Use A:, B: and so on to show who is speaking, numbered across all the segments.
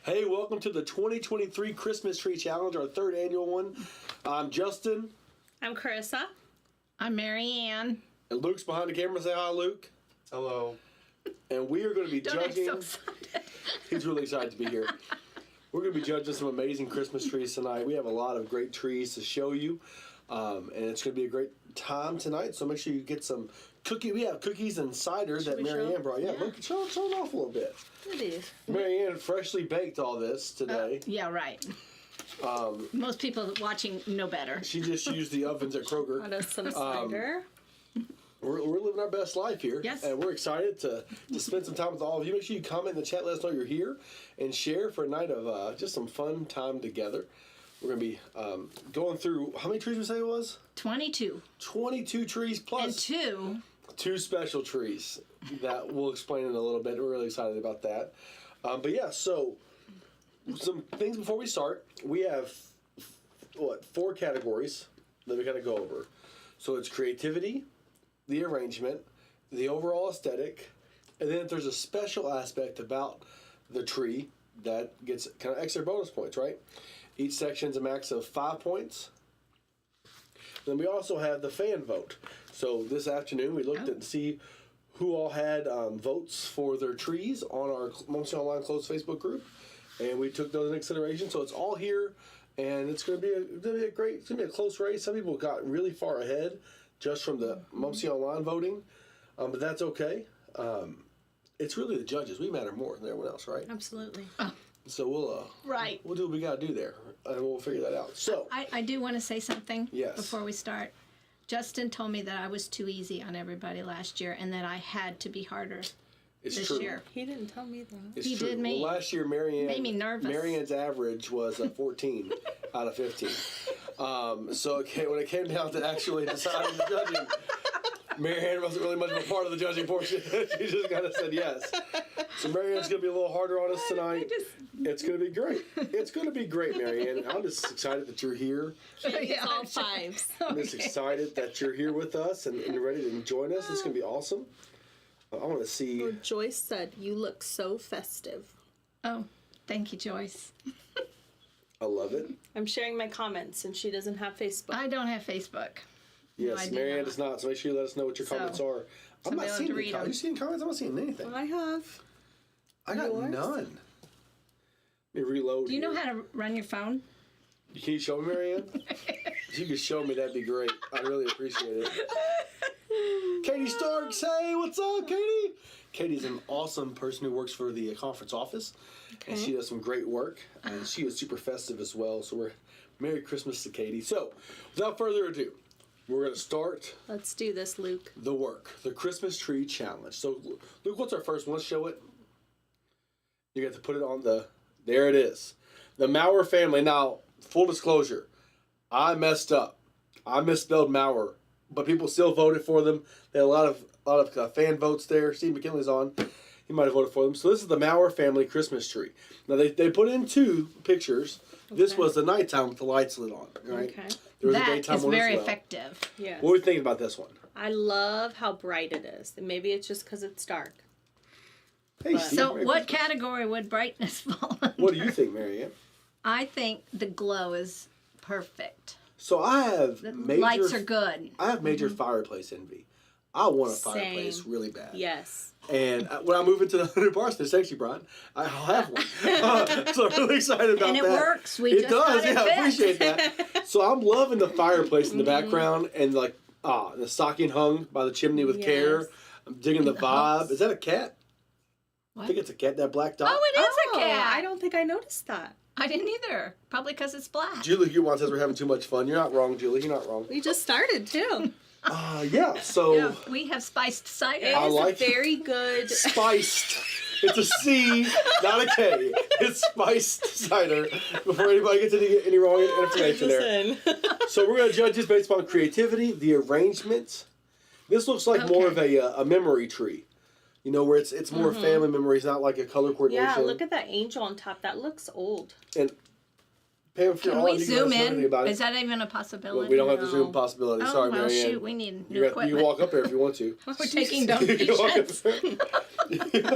A: Hey, welcome to the 2023 Christmas Tree Challenge, our third annual one. I'm Justin.
B: I'm Carissa.
C: I'm Mary Ann.
A: And Luke's behind the camera. Say hi, Luke.
D: Hello.
A: And we are going to be
C: Don't act
A: judging.
C: so excited.
A: He's really excited to be here. We're going to be judging some amazing Christmas trees tonight. We have a lot of great trees to show you. And it's going to be a great time tonight. So make sure you get some cookie. We have cookies and cider that
B: we
A: Mary
B: show?
A: Ann brought. Yeah, look, show it off a little bit.
B: It is.
A: Mary Ann freshly baked all this today.
C: Yeah, right. Most people watching know better.
A: She just used the ovens at Kroger.
B: Got us some cider.
A: We're living our best life here.
C: Yes.
A: And we're excited to spend some time with all of you. Make sure you comment in the chat, let us know you're here, and share for a night of just some fun time together. We're going to be going through, how many trees we say it was?
C: 22.
A: 22 trees plus
C: And
A: two special trees that we'll explain in a little bit. We're really excited about that. But yeah, so some things before we start. We have, 4 categories that we got to go over. So it's creativity, the arrangement, the overall aesthetic, and then if there's a special aspect about the tree that gets kind of extra bonus points, right? Each section's a max of 5 points. Then we also have the fan vote. So this afternoon we looked and see who all had votes for their trees on our Mostly Online closed Facebook group, and we took those into consideration. So it's all here, and it's going to be a close race. Some people got really far ahead just from the Mostly Online voting, but that's okay. It's really the judges. We matter more than everyone else, right?
B: Absolutely.
A: So we'll do what we got to do there, and we'll figure that out. So
C: I do want to say something
A: Yes.
C: before we start. Justin told me that I was too easy on everybody last year and that I had to be harder
A: it's
C: this
A: true.
C: year.
B: He didn't tell me that.
A: It's
C: He
A: true.
C: did me.
A: Well, last year, Mary
C: Made me nervous.
A: Ann's average was 14 out of 15. So when it came down to actually deciding the judging, Mary Ann wasn't really much of a part of the judging portion. She just kind of said yes. So Mary Ann's going to be a little harder on us tonight. It's going to be great. It's going to be great, Mary Ann. I'm just excited that you're here.
B: It's all fives.
A: I'm just excited that you're here with us and you're ready to join us. It's going to be awesome. I want to see.
B: Joyce said, "You look so festive."
C: Oh, thank you, Joyce.
A: I love it.
B: I'm sharing my comments, and she doesn't have Facebook.
C: I don't have Facebook.
A: Yes,
C: I do
A: Mary Ann
C: not.
A: does not. So make sure you let us know what your
C: So,
A: comments are. I'm
C: somebody
A: not
C: will
A: seeing
C: have to
A: any
C: read
A: comments. Are
C: them.
A: you seeing comments? I'm not seeing anything.
B: I have.
A: I got
B: Yours?
A: none. Let me reload.
C: Do you know
A: here.
C: how to run your phone?
A: Can you show me, Mary Ann? If you could show me, that'd be great. I'd really appreciate it. Katie Starks, hey, what's up, Katie? Katie's an awesome person who works for the conference office, and she does some great work, and she is super festive as well. So we're Merry Christmas to Katie. So, without further ado, we're going to start
B: Let's do this, Luke.
A: the Christmas Tree Challenge. So, Luke, what's our first one? Let's show it. You got to put it on there it is. The Mauer family. Now, full disclosure, I messed up. I misspelled Mauer, but people still voted for them. They had a lot of fan votes there. Steve McKinley's on. He might have voted for them. So this is the Mauer family Christmas tree. Now, they put in 2 pictures. This
B: Okay.
A: was the nighttime with the lights lit on, right?
B: Okay.
A: There was a
C: That
A: daytime
C: is
A: one as
C: very
A: well.
C: effective.
B: Yes.
A: What do you think about this one?
B: I love how bright it is. And maybe it's just because it's dark.
A: Hey, Steve,
C: So
A: Merry
C: what
A: Christmas.
C: category would brightness fall under?
A: What do you think, Mary Ann?
C: I think the glow is perfect.
A: So I have
C: The
A: major
C: lights are good.
A: I have major fireplace envy. I want a
B: Same.
A: fireplace really bad.
B: Yes.
A: And when I move into the new parsonage, thanks you, Brian, I'll have one. So I'm really excited about
C: And
A: that.
C: it works. We
A: It
C: just
A: does,
C: got it
A: yeah, I
C: fixed.
A: appreciate that. So I'm loving the fireplace in the background and the stocking hung by the chimney with care.
B: Yes.
A: I'm digging the
C: the
A: vibe.
C: hooks.
A: Is that a cat? I
C: What?
A: think it's a cat, that black dot.
C: Oh, it is a cat.
B: I don't think I noticed that.
C: I didn't either. Probably because it's black.
A: Julie Huwan says we're having too much fun. You're not wrong, Julie. You're not wrong.
B: We just started, too.
A: Yeah, so
C: Yeah, we have spiced cider.
B: It
A: I
B: is
A: like
B: a very good...
A: spiced. It's a C, not a K. It's spiced cider. Before anybody gets any wrong information there. So we're going to judge this based upon creativity, the arrangement. This looks like more of a memory tree. You know, where it's more family memories, not like a color coordination.
B: Yeah, look at that angel on top. That looks old.
A: And Pam, if you're
C: Can
A: on,
C: we
A: you
C: zoom
A: let us know anything
C: in?
A: about it.
C: Is that even a possibility?
A: Well, we don't have the
B: No.
A: zoom possibility.
C: Oh,
A: Sorry,
C: well,
A: Marianne.
C: shoot, we need new
A: You
C: equipment.
A: can walk up there if you want to.
C: We're taking
A: You can walk up
C: donations.
A: there.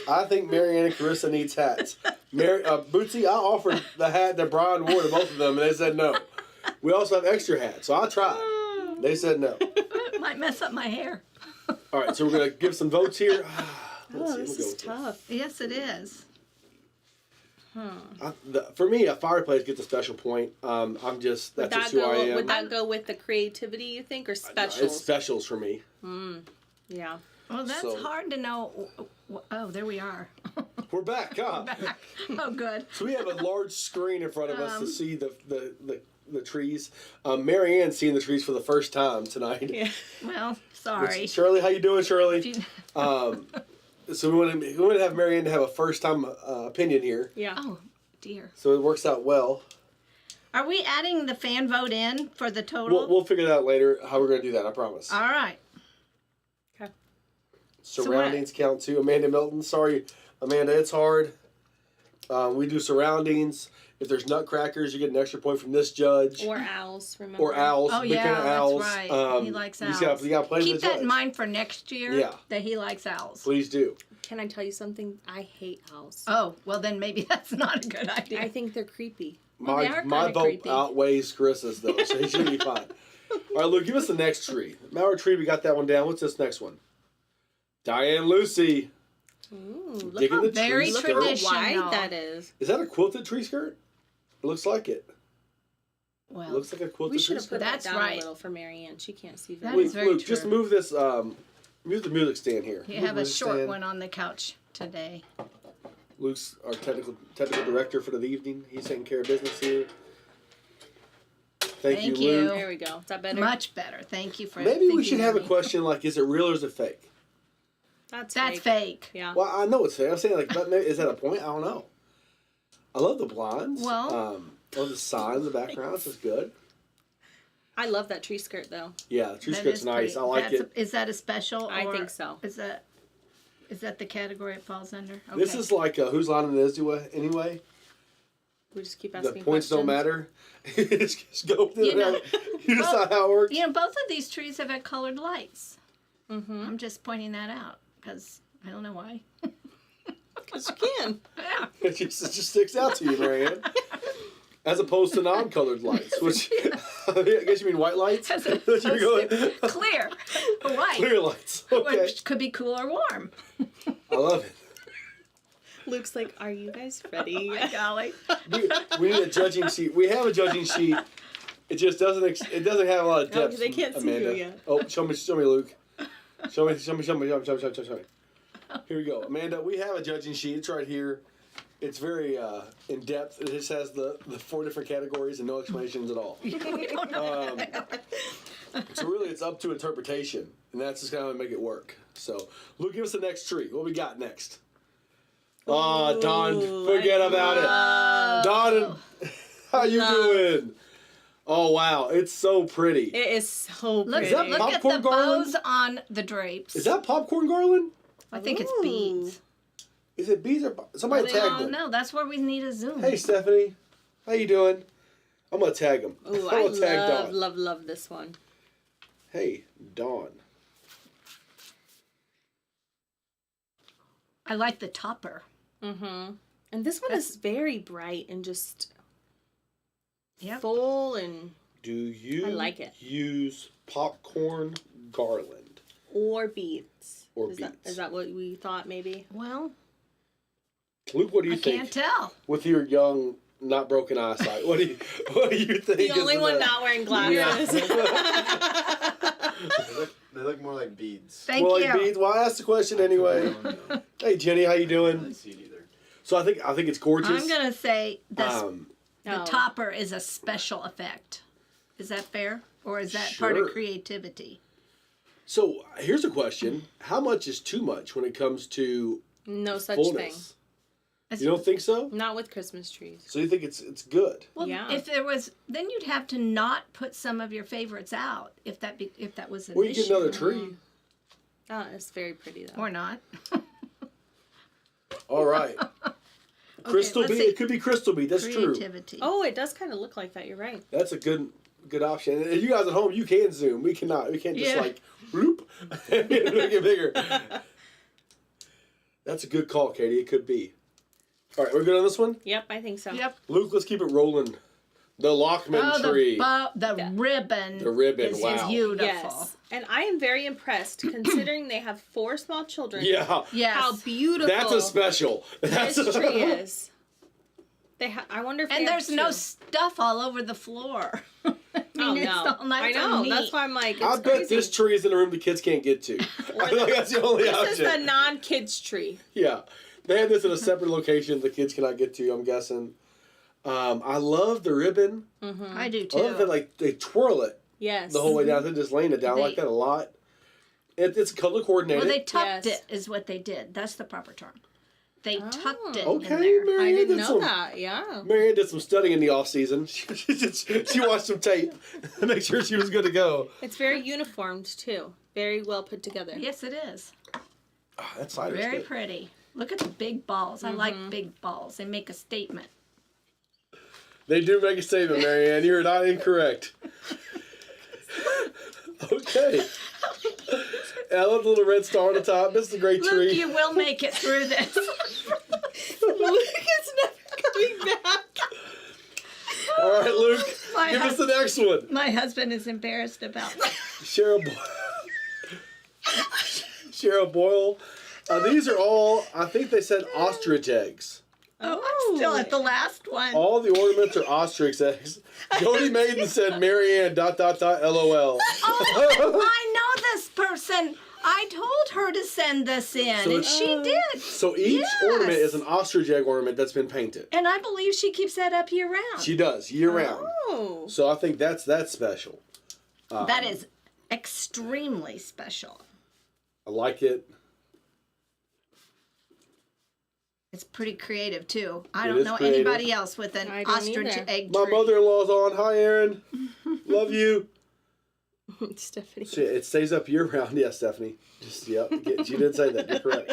A: I think Marianne and Carissa needs hats. Bootsy, I offered the hat that Brian wore to both of them, and they said no. We also have extra hats, so I tried. They said no.
C: It might mess up my hair.
A: All right, so we're going to give some votes here.
B: Oh, this is tough.
C: Yes, it is.
A: For me, a fireplace gets a special point. That's just who I am.
B: Would that go with the creativity, you think, or specials?
A: It's specials for me.
B: Yeah.
C: Well, that's
A: So-
C: hard to know. Oh, there we are.
A: We're back, huh?
C: Oh, good.
A: So we have a large screen in front of us to see the trees. Marianne's seeing the trees for the first time tonight.
B: Yeah.
C: Well, sorry.
A: Shirley, how you doing, Shirley?
C: You-
A: So we want to have Marianne have a first time opinion here.
B: Yeah.
C: Oh, dear.
A: So it works out well.
C: Are we adding the fan vote in for the total?
A: We'll figure that out later how we're going to do that. I promise.
C: All right.
B: Okay.
A: Surroundings count too. Amanda Milton. Sorry, Amanda. It's hard. We do surroundings. If there's nutcrackers, you get an extra point from this judge.
B: Or owls, remember?
A: Or owls.
C: Oh,
A: Big
C: yeah,
A: fan of owls.
C: that's right. He likes owls.
A: You got to play
C: Keep
A: with the
C: that
A: judge.
C: in mind for next year.
A: Yeah.
C: That he likes owls.
A: Please do.
B: Can I tell you something? I hate owls.
C: Oh, well then maybe that's not a good idea.
B: I think they're creepy.
C: Well, they
A: My
C: are
A: my
C: kinda
A: vote
C: creepy.
A: outweighs Carissa's though, so he should be fine. All right, Luke, give us the next tree. Mauer tree, we got that one down. What's this next one? Diane Lucy.
B: Ooh, look
A: Digging
B: how
A: the
C: very
A: tree
B: look
A: skirt.
B: how
C: traditional.
B: wide that is.
A: Is that a quilted tree skirt? It looks like it.
C: Well,
A: Looks like a quilted
B: We
A: tree
B: should have
A: skirt.
B: put that
C: That's
B: down
C: right.
B: a little for Marianne. She can't see
C: That
B: very
C: is
A: Luke,
C: very
A: Luke, just
C: true.
A: move this. Move the music stand here.
C: you
A: Move
C: have
A: the
C: a
A: music
C: short
A: stand.
C: one on the couch today.
A: Luke's our technical director for the evening. He's taking care of business here. Thank
C: Thank
A: you,
C: you.
A: Luke.
B: There we go. Is that better?
C: Much better. Thank you for
A: Maybe we
C: thinking
A: should
C: of
A: have a
C: me.
A: question like, is it real or is it fake?
B: That's
C: That's
B: fake.
C: fake.
B: Yeah.
A: Well, I know it's fake. I'm saying like, but maybe, is that a point? I don't know. I love the blinds.
C: Well-
A: love the sign in the background. This is good.
B: I love that tree skirt though.
A: Yeah, the tree
C: That
A: skirt's
C: is
A: nice.
C: pretty.
A: I like it.
C: Is that a special?
B: I
C: or
B: think so.
C: Is that the category it falls under? Okay.
A: This is like whose line it is anyway.
B: We just keep
A: The
B: asking
A: points don't
B: questions.
A: matter. just go with it.
C: You know-
A: You decide how it works.
C: You know, both of these trees have had colored lights.
B: Mm-hmm.
C: I'm just pointing that out because I don't know why.
B: Because you can.
C: Yeah.
A: It just sticks out to you, Marianne. As opposed to non-colored lights, which I guess you mean white lights.
C: As
A: That's
C: opposed
A: what you're
C: to
A: going.
C: clear, white,
A: Clear lights. Okay,
C: which could be cool or warm.
A: I love it.
B: Luke's like, are you guys ready?
C: My golly.
A: We need a judging sheet. We have a judging sheet. It just doesn't. It doesn't have a lot of
B: Oh,
A: depth.
B: they can't see you
A: Amanda.
B: yet.
A: Oh, show me, Luke. Show me. Here we go, Amanda. We have a judging sheet. It's right here. It's very in depth. It just has the 4 different categories and no explanations at all.
C: We don't know.
A: So really, it's up to interpretation, and that's just kind of make it work. So, Luke, give us the next tree. What we got next? Ah, Don, forget about it. Don, how you doing? Oh wow, it's so pretty.
B: It is so
C: Look,
B: pretty.
A: that
C: look at the
A: popcorn garland?
C: bows on the drapes.
A: Is that popcorn garland?
C: I think it's
B: Ooh.
C: beads.
A: Is it bees or somebody tag
C: Oh
A: them?
C: no, that's where we need a zoom.
A: Hey Stephanie, how you doing? I'm gonna tag them.
B: Ooh,
A: I'm
B: I
A: gonna tag
B: love,
A: Dawn.
B: love this one.
A: Hey Dawn.
C: I like the topper.
B: Mm-hmm. And this one is very bright and just
C: Yep.
B: full and
A: Do you
B: I like it.
A: use popcorn garland?
B: or beads.
A: Or
B: is
A: beads.
B: Is that what we thought maybe?
C: Well,
A: Luke, what do you
C: I
A: think?
C: can't tell.
A: With your young, not broken eyesight, what do you think?
B: The
A: is
B: only one
A: best?
B: not wearing glasses.
D: They look more like beads.
C: Thank
A: Well,
C: you.
A: like beads. Well, I asked the question anyway.
D: I don't
A: Hey Jenny, how you doing?
D: really see it either.
A: So I think it's gorgeous.
C: I'm gonna say the
B: Oh.
C: topper is a special effect. Is that fair, or is that part
A: Sure.
C: of creativity?
A: So here's a question: how much is too much when it comes to
B: No such thing.
A: fullness? You don't think so?
B: Not with Christmas trees.
A: So you think it's good?
C: Well,
B: Yeah.
C: if there was, then you'd have to not put some of your favorites out if that was an
A: Or you
C: issue.
A: get another tree.
B: Oh, it's very pretty though.
C: Or not.
A: All right. Crystal
C: let's
A: bead.
C: see.
A: It could be crystal bead. That's true.
C: Creativity.
B: Oh, it does kind of look like that. You're right.
A: That's a good option. And you guys at home, you can zoom. We cannot. We can't just
C: Yeah.
A: like whoop make it bigger. That's a good call, Katie. It could be. All right, we're good on this one?
B: Yep, I think so.
C: Yep.
A: Luke, let's keep it rolling. The Lockman tree.
C: The ribbon.
A: The ribbon,
C: is
A: wow.
C: beautiful.
B: Yes. And I am very impressed considering they have 4 small children.
A: Yeah.
C: Yes.
B: How beautiful
A: That's a special.
B: this tree is. I wonder if
C: And
B: they have
C: there's no
B: 2.
C: stuff all over the floor. I mean,
B: Oh
C: it's
B: no!
C: all nice
B: I know.
C: and neat.
B: That's why I'm like, it's
A: I bet
B: crazy.
A: this tree is in a room the kids can't get to. I think that's the only
B: This
A: option.
B: is the non-kids tree.
A: Yeah. They have this in a separate location the kids cannot get to, I'm guessing. I love the ribbon.
C: I do too.
A: I love that like they twirl it
B: Yes.
A: the whole way down. They're just laying it down. I like that a lot. It's color coordinated.
C: Well, they tucked
B: Yes.
C: it, is what they did. That's the proper term. They tucked it
A: Okay,
C: in there.
A: Marianne
B: I didn't
A: did
B: know
A: some,
B: that. Yeah.
A: Marianne did some studying in the off season. She watched some tape to make sure she was good to go.
B: It's very uniformed too. Very well put together.
C: Yes, it is.
A: Oh, that cider's
C: Very
A: good.
C: pretty. Look at the big balls. I like big balls. They make a statement.
A: They do make a statement, Marianne. You're not incorrect. Okay. And I love the little red star on the top. This is a great
C: Luke,
A: tree.
C: you will make it through this.
B: Luke is never coming back.
A: All right, Luke.
C: My
A: Give us the next one.
C: My husband is embarrassed about that.
A: Cheryl Cheryl Boyle. These are all, I think they said ostrich eggs.
C: Oh, I'm still at the last one.
A: All the ornaments are ostrich eggs. Jody Maiden said Marianne ... LOL.
C: Oh, I know this person. I told her to send this in,
A: So
C: and she did.
A: So each
C: Yes.
A: ornament is an ostrich egg ornament that's been painted.
C: And I believe she keeps that up year round.
A: She does, year round.
B: Oh.
A: So I think that's special.
C: That is extremely special.
A: I like it.
C: It's pretty creative too. I
A: It
C: don't
A: is
C: know
A: creative.
C: anybody else with an
B: I don't
C: ostrich
B: either.
C: egg
A: My
C: tree.
A: mother-in-law's on. Hi, Erin. Love you.
B: Stephanie.
A: It stays up year round. Yeah, Stephanie. Just yep. She did say that. You're correct.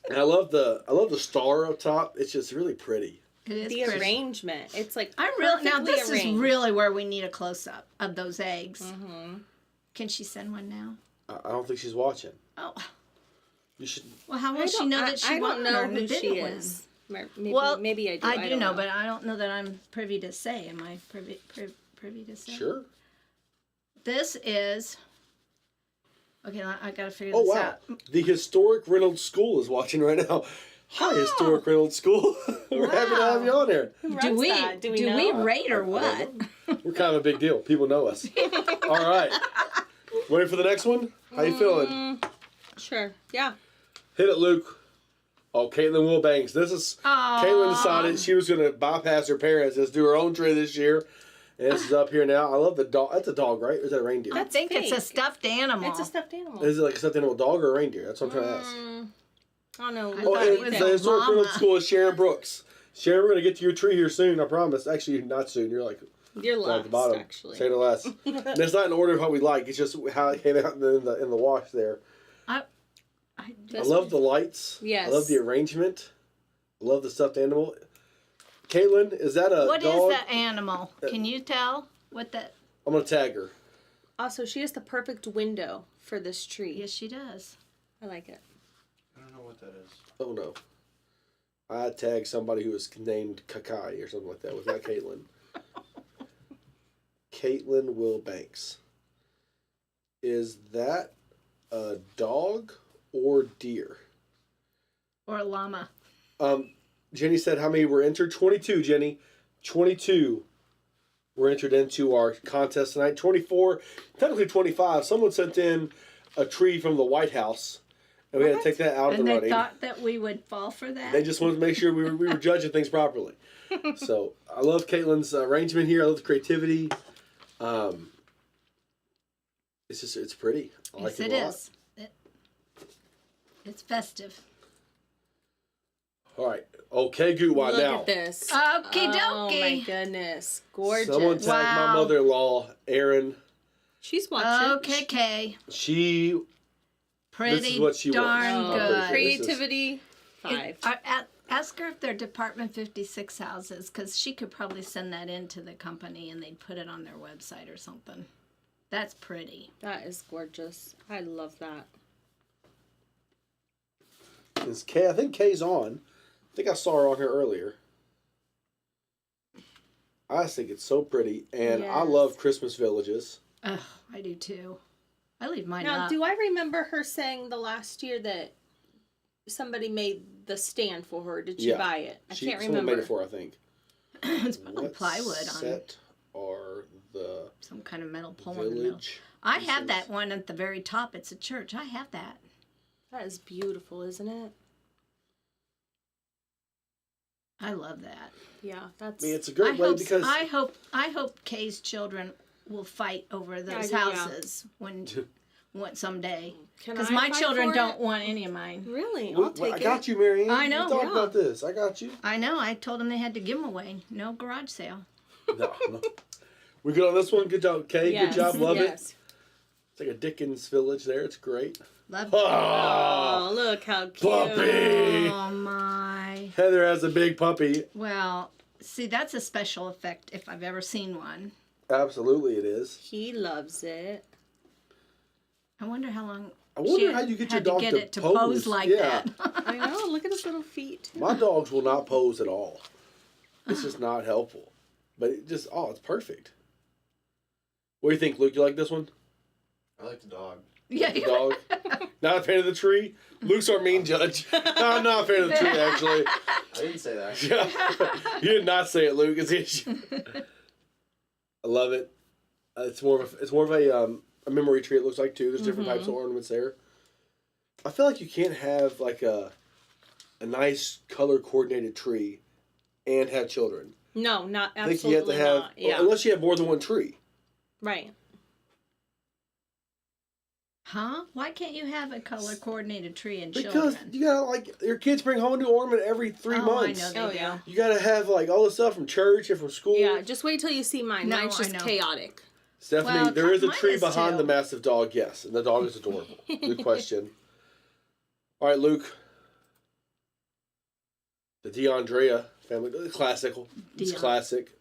A: And I love the star up top. It's just really pretty.
C: It is
B: The
C: pretty.
B: arrangement. It's like
C: I really now
B: perfectly
C: this is
B: arranged.
C: really where we need a close up of those eggs. Can she send one now?
A: I don't think she's watching.
C: Oh,
A: You should.
C: well, how will
B: I
C: she
B: don't-
C: know that she
B: I
C: won
B: don't know
C: or
B: who
C: didn't
B: she
C: win?
B: is. Maybe,
C: Well,
B: maybe I do.
C: I do
B: don't
C: know, but I don't know that I'm privy to say. Am I privy to say?
A: Sure.
C: This is. Okay, I gotta figure
A: Oh
C: this
A: wow.
C: out.
A: The Historic Reynolds School is watching right now. Hi, Historic Reynolds School. We're happy to have you on there.
B: Who
C: Do
B: runs
C: we
B: that? Do we
C: do
B: know?
C: we rate or what?
A: We're kind of a big deal. People know us. All right. Ready for the next one? How you feeling?
B: Sure. Yeah.
A: Hit it, Luke. Oh, Caitlin Wilbanks. This is Caitlin decided she was going to bypass her parents. Just do her own tree this year. And this is up here now. I love the dog. That's a dog, right? Or is that a reindeer?
C: I think it's a
B: pink.
C: stuffed animal.
B: It's a stuffed animal.
A: Is it like a stuffed animal dog or a reindeer? That's what I'm trying to ask.
B: I don't know.
C: I
A: Oh,
C: thought it
A: and
C: was
A: the
C: a
A: Historic
C: llama.
A: Reynolds School is Sharon Brooks. Sharon, we're going to get to your tree here soon, I promise. Actually, not soon. You're like
B: You're
A: at the
B: last,
A: bottom.
B: actually.
A: Say the last. And it's not in order of how we like. It's just how it came out in the wash there.
C: I
A: I love the lights.
B: Yes.
A: I love the arrangement. I love the stuffed animal. Caitlin, is that a
C: What is
A: dog?
C: that animal? Can you tell what that?
A: I'm going to tag her.
B: Also, she has the perfect window for this tree.
C: Yes, she does.
B: I like it.
D: I don't know what that is.
A: Oh, no. I tagged somebody who was named Kakai or something like that. Was that Caitlin? Caitlin Wilbanks. Is that a dog or deer?
C: Or a llama.
A: Jenny said how many were entered? 22, Jenny. 22 were entered into our contest tonight. 24, technically 25. Someone sent in a tree from the White House, and we had to take that out of
C: And
A: the
C: they
A: running.
C: thought that we would fall for that.
A: They just wanted to make sure we were judging things properly. So I love Caitlin's arrangement here. I love the creativity. It's pretty. I like
C: Yes,
A: it
C: it
A: a lot.
C: is. It's festive.
A: All right. Okay, Gootwad
B: Look
A: now.
B: at this.
C: Okie
B: Oh my
C: dokie.
B: goodness. Gorgeous.
A: Someone tagged my
C: Wow.
A: mother-in-law, Erin.
B: She's watching.
C: Okay, Kay.
A: She
C: Pretty
A: what she wants.
C: darn
B: Oh,
C: good.
B: creativity. 5.
C: Ask her if they're Department 56 houses, because she could probably send that in to the company and they'd put it on their website or something. That's pretty.
B: That is gorgeous. I love that.
A: Is Kay? I think Kay's on. I think I saw her on here earlier. I just think it's so pretty, and I
B: Yes.
A: love Christmas villages.
C: Ugh, I do too. I leave mine
B: Now,
C: up.
B: do I remember her saying the last year that somebody made the stand for her? Did she
A: Yeah.
B: buy it? I can't
A: Someone
B: remember.
A: made it for her, I think.
C: It's probably
A: What
C: plywood on
A: set are the
C: some kind of metal pole in the middle.
A: village?
C: I have
A: pieces?
C: that one at the very top. It's a church. I have that.
B: That is beautiful, isn't it?
C: I love that.
B: Yeah, that's.
A: I mean, it's a great way because
C: I hope Kay's children will fight over those
B: do, yeah.
C: houses when someday.
B: Can
C: Because
B: I
C: my
B: fight
C: children
B: for
C: don't
B: it?
C: want any of mine.
B: Really,
A: We-
B: I'll take
A: I
B: it.
A: got you, Marianne.
C: I know,
A: We talked
B: yeah.
A: about this. I got you.
C: I know. I told them they had to give them away. No garage sale.
A: No. We good on this one? Good job, Kay.
B: Yes,
A: Good job. Love it.
B: yes.
A: It's like a Dickens village there. It's great.
C: Love
A: Oh,
B: Oh, look how cute.
A: puppy!
C: Oh my.
A: Heather has a big puppy.
C: Well, see, that's a special effect if I've ever seen one.
A: Absolutely, it is.
B: He loves it.
C: I wonder how long.
A: I wonder
C: she
A: how you get your
C: had to
A: dog
C: get
A: to
C: it to
A: pose.
C: pose like
A: Yeah.
C: that.
B: I know. Look at his little feet.
A: My dogs will not pose at all. It's just not helpful. But it just, it's perfect. What do you think, Luke? You like this one?
D: I like the dog.
C: Yeah.
A: The dog? Not a fan of the tree? Luke's our mean judge. No, I'm not a fan of the tree, actually.
D: I didn't say that.
A: Yeah. You did not say it, Luke. It's the issue. I love it. It's more of a memory tree. It looks like too. There's different types of ornaments there. I feel like you can't have like a nice color coordinated tree and have children.
B: No, not
A: I think
B: absolutely
A: you have to have,
B: not. Yeah,
A: unless you have more than one tree.
B: right.
C: Huh? Why can't you have a color coordinated tree and
A: Because
C: children?
A: you gotta like your kids bring home a new ornament every 3
C: Oh, I
A: months.
C: know they
B: Oh
C: do.
B: yeah.
A: You gotta have like all the stuff from church and from school.
B: Yeah, just wait till you see mine.
C: No,
B: Mine's
C: I
B: just
C: know.
B: chaotic.
A: Stephanie,
C: Well,
A: there is a
C: mine
A: tree
C: is
A: behind
C: too.
A: the massive dog, yes, and the dog is adorable. Good question. All right, Luke. The DeAndrea family, classical. It's
C: Dion.
A: classic.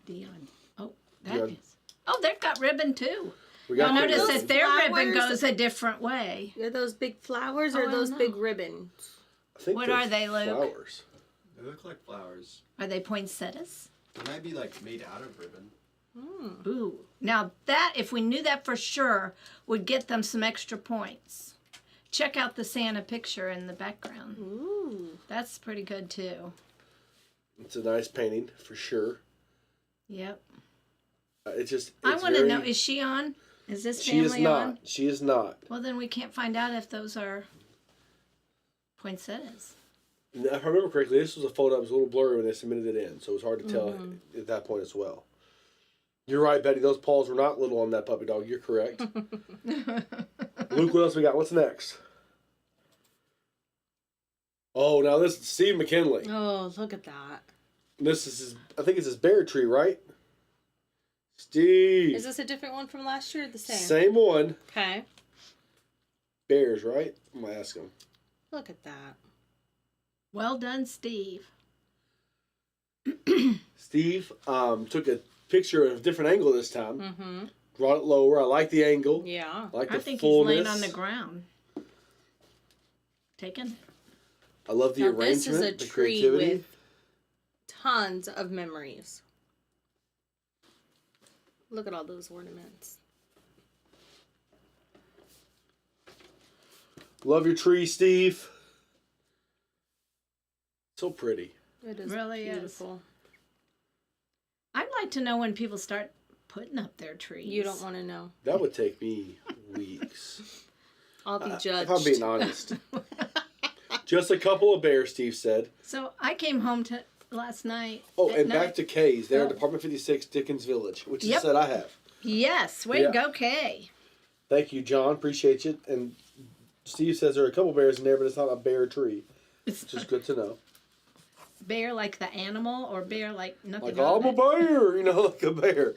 C: Dion. Oh, that
A: Dion.
C: is. Oh, they've got ribbon too.
A: We
C: You'll
A: the-
C: notice
B: those
C: that their ribbon
B: flowers-
C: goes a different way.
B: Are those big flowers
C: Oh, I
B: or
C: don't
B: those
C: know.
B: big ribbons?
A: I think
C: What
A: they're
C: are they, Luke?
A: Flowers.
D: They look like flowers.
C: Are they poinsettias?
D: They might be like made out of ribbon.
C: Ooh. Now that, if we knew that for sure, would get them some extra points. Check out the Santa picture in the background.
B: Ooh.
C: That's pretty good too.
A: It's a nice painting for sure.
C: Yep.
A: It's just.
C: I
A: it's
C: want to
A: very-
C: know, is she on? Is this
A: She
C: family
A: is not.
C: on?
A: She is not.
C: Well, then we can't find out if those are poinsettias.
A: And if I remember correctly, this was a photo that was a little blurry when they submitted it in, so it was hard to tell
C: Mm-hmm.
A: at that point as well. You're right, Betty. Those paws were not little on that puppy dog. You're correct. Luke, what else we got? What's next? Oh, now this is Steve McKinley.
B: Oh, look at that.
A: This is his, I think it's his bear tree, right? Steve.
B: Is this a different one from last year or the same?
A: Same one.
B: Okay.
A: Bears, right? I'm gonna ask him.
B: Look at that.
C: Well done, Steve.
A: Steve took a picture at a different angle this time.
B: Mm-hmm.
A: Brought it lower. I like the angle.
B: Yeah.
A: I like the
C: I think
A: fullness.
C: he's laying on the ground. Taken.
A: I love the
B: Now,
A: arrangement,
B: this is a
A: the
B: tree
A: creativity.
B: with tons of memories. Look at all those ornaments.
A: Love your tree, Steve. So pretty.
B: It is
C: Really is.
B: beautiful.
C: I'd like to know when people start putting up their trees.
B: You don't want to know.
A: That would take me weeks.
B: I'll be judged.
A: If I'm being honest. Just a couple of bears, Steve said.
C: So I came home last night.
A: Oh,
C: at
A: and
C: night.
A: back to Kay's. They're in
C: Oh.
A: Department 56, Dickens Village, which is
C: Yep.
A: the set I have.
C: Yes, way
A: Yeah.
C: to go, Kay.
A: Thank you, John. Appreciate you. And Steve says there are a couple bears in there, but it's not a bear tree, which is good to know.
C: Bear like the animal or bear like nothing?
A: Like,
C: on
A: I'm a
C: it?
A: bear, like a bear.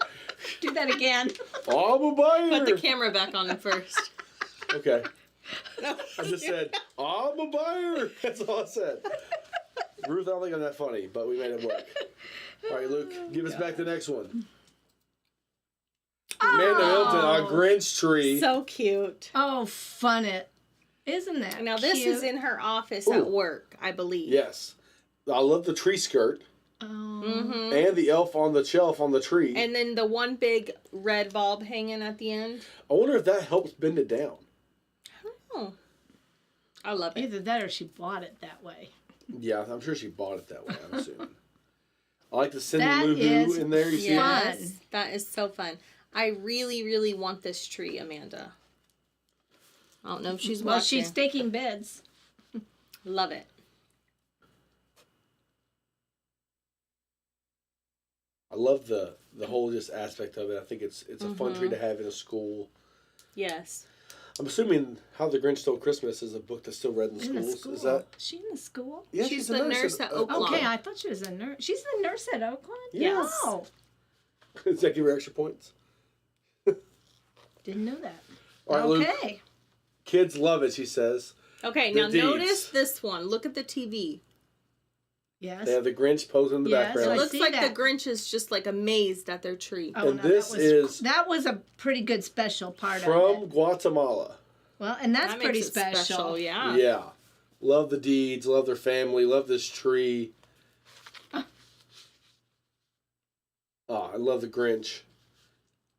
C: Do that again.
A: I'm a bear.
B: Put the camera back on him first.
A: Okay. I just said, I'm a bear. That's all I said. Ruth, I don't think I'm that funny, but we made it work. All right, Luke, give us back the next one. Amanda Milton, our Grinch tree.
B: So cute.
C: Oh, fun it. Isn't that
B: Now this
C: cute?
B: is in her office
A: Ooh.
B: at work, I believe.
A: Yes. I love the tree skirt
C: Oh.
B: Mm-hmm.
A: and the elf on the shelf on the tree.
B: And then the one big red bulb hanging at the end.
A: I wonder if that helps bend it down.
B: Oh, I love it.
C: Either that or she bought it that way.
A: Yeah, I'm sure she bought it that way, I'm assuming. I like the Cindy
C: That
A: Lou
C: is
A: Who in there. You see it?
B: Yes,
C: Fun.
B: that is so fun. I really, really want this tree, Amanda. I don't know if she's
C: Well,
B: watching.
C: she's taking bids.
B: Love it.
A: I love the whole just aspect of it. I think it's a fun tree to have in a school.
B: Yes.
A: I'm assuming How the Grinch Stole Christmas is a book that's still read in
C: In the
A: schools.
C: school.
A: Is that?
C: She in the school?
A: Yeah,
B: She's
A: a
B: the nurse at Oakland.
C: Okay, I thought she was a nurse. She's the nurse at Oakland?
B: Yes.
C: Oh,
A: Does that give her extra points?
C: didn't know that.
A: All right, Luke.
C: Okay.
A: Kids love it, she says.
B: Okay,
A: The
B: now
A: deeds.
B: notice this one. Look at the TV.
C: Yes.
A: They have the Grinch posing in the
C: Yes,
A: background.
C: I
B: Looks
C: see
B: like
C: that.
B: the Grinch is just like amazed at their tree.
C: Oh,
A: And
C: no,
A: this is
C: that was a pretty good special part
A: From
C: of it.
A: Guatemala.
C: Well, and that's
B: That
C: pretty
B: makes it
C: special.
B: yeah.
A: Yeah. Love the deeds, love their family, love this tree. Oh, I love the Grinch.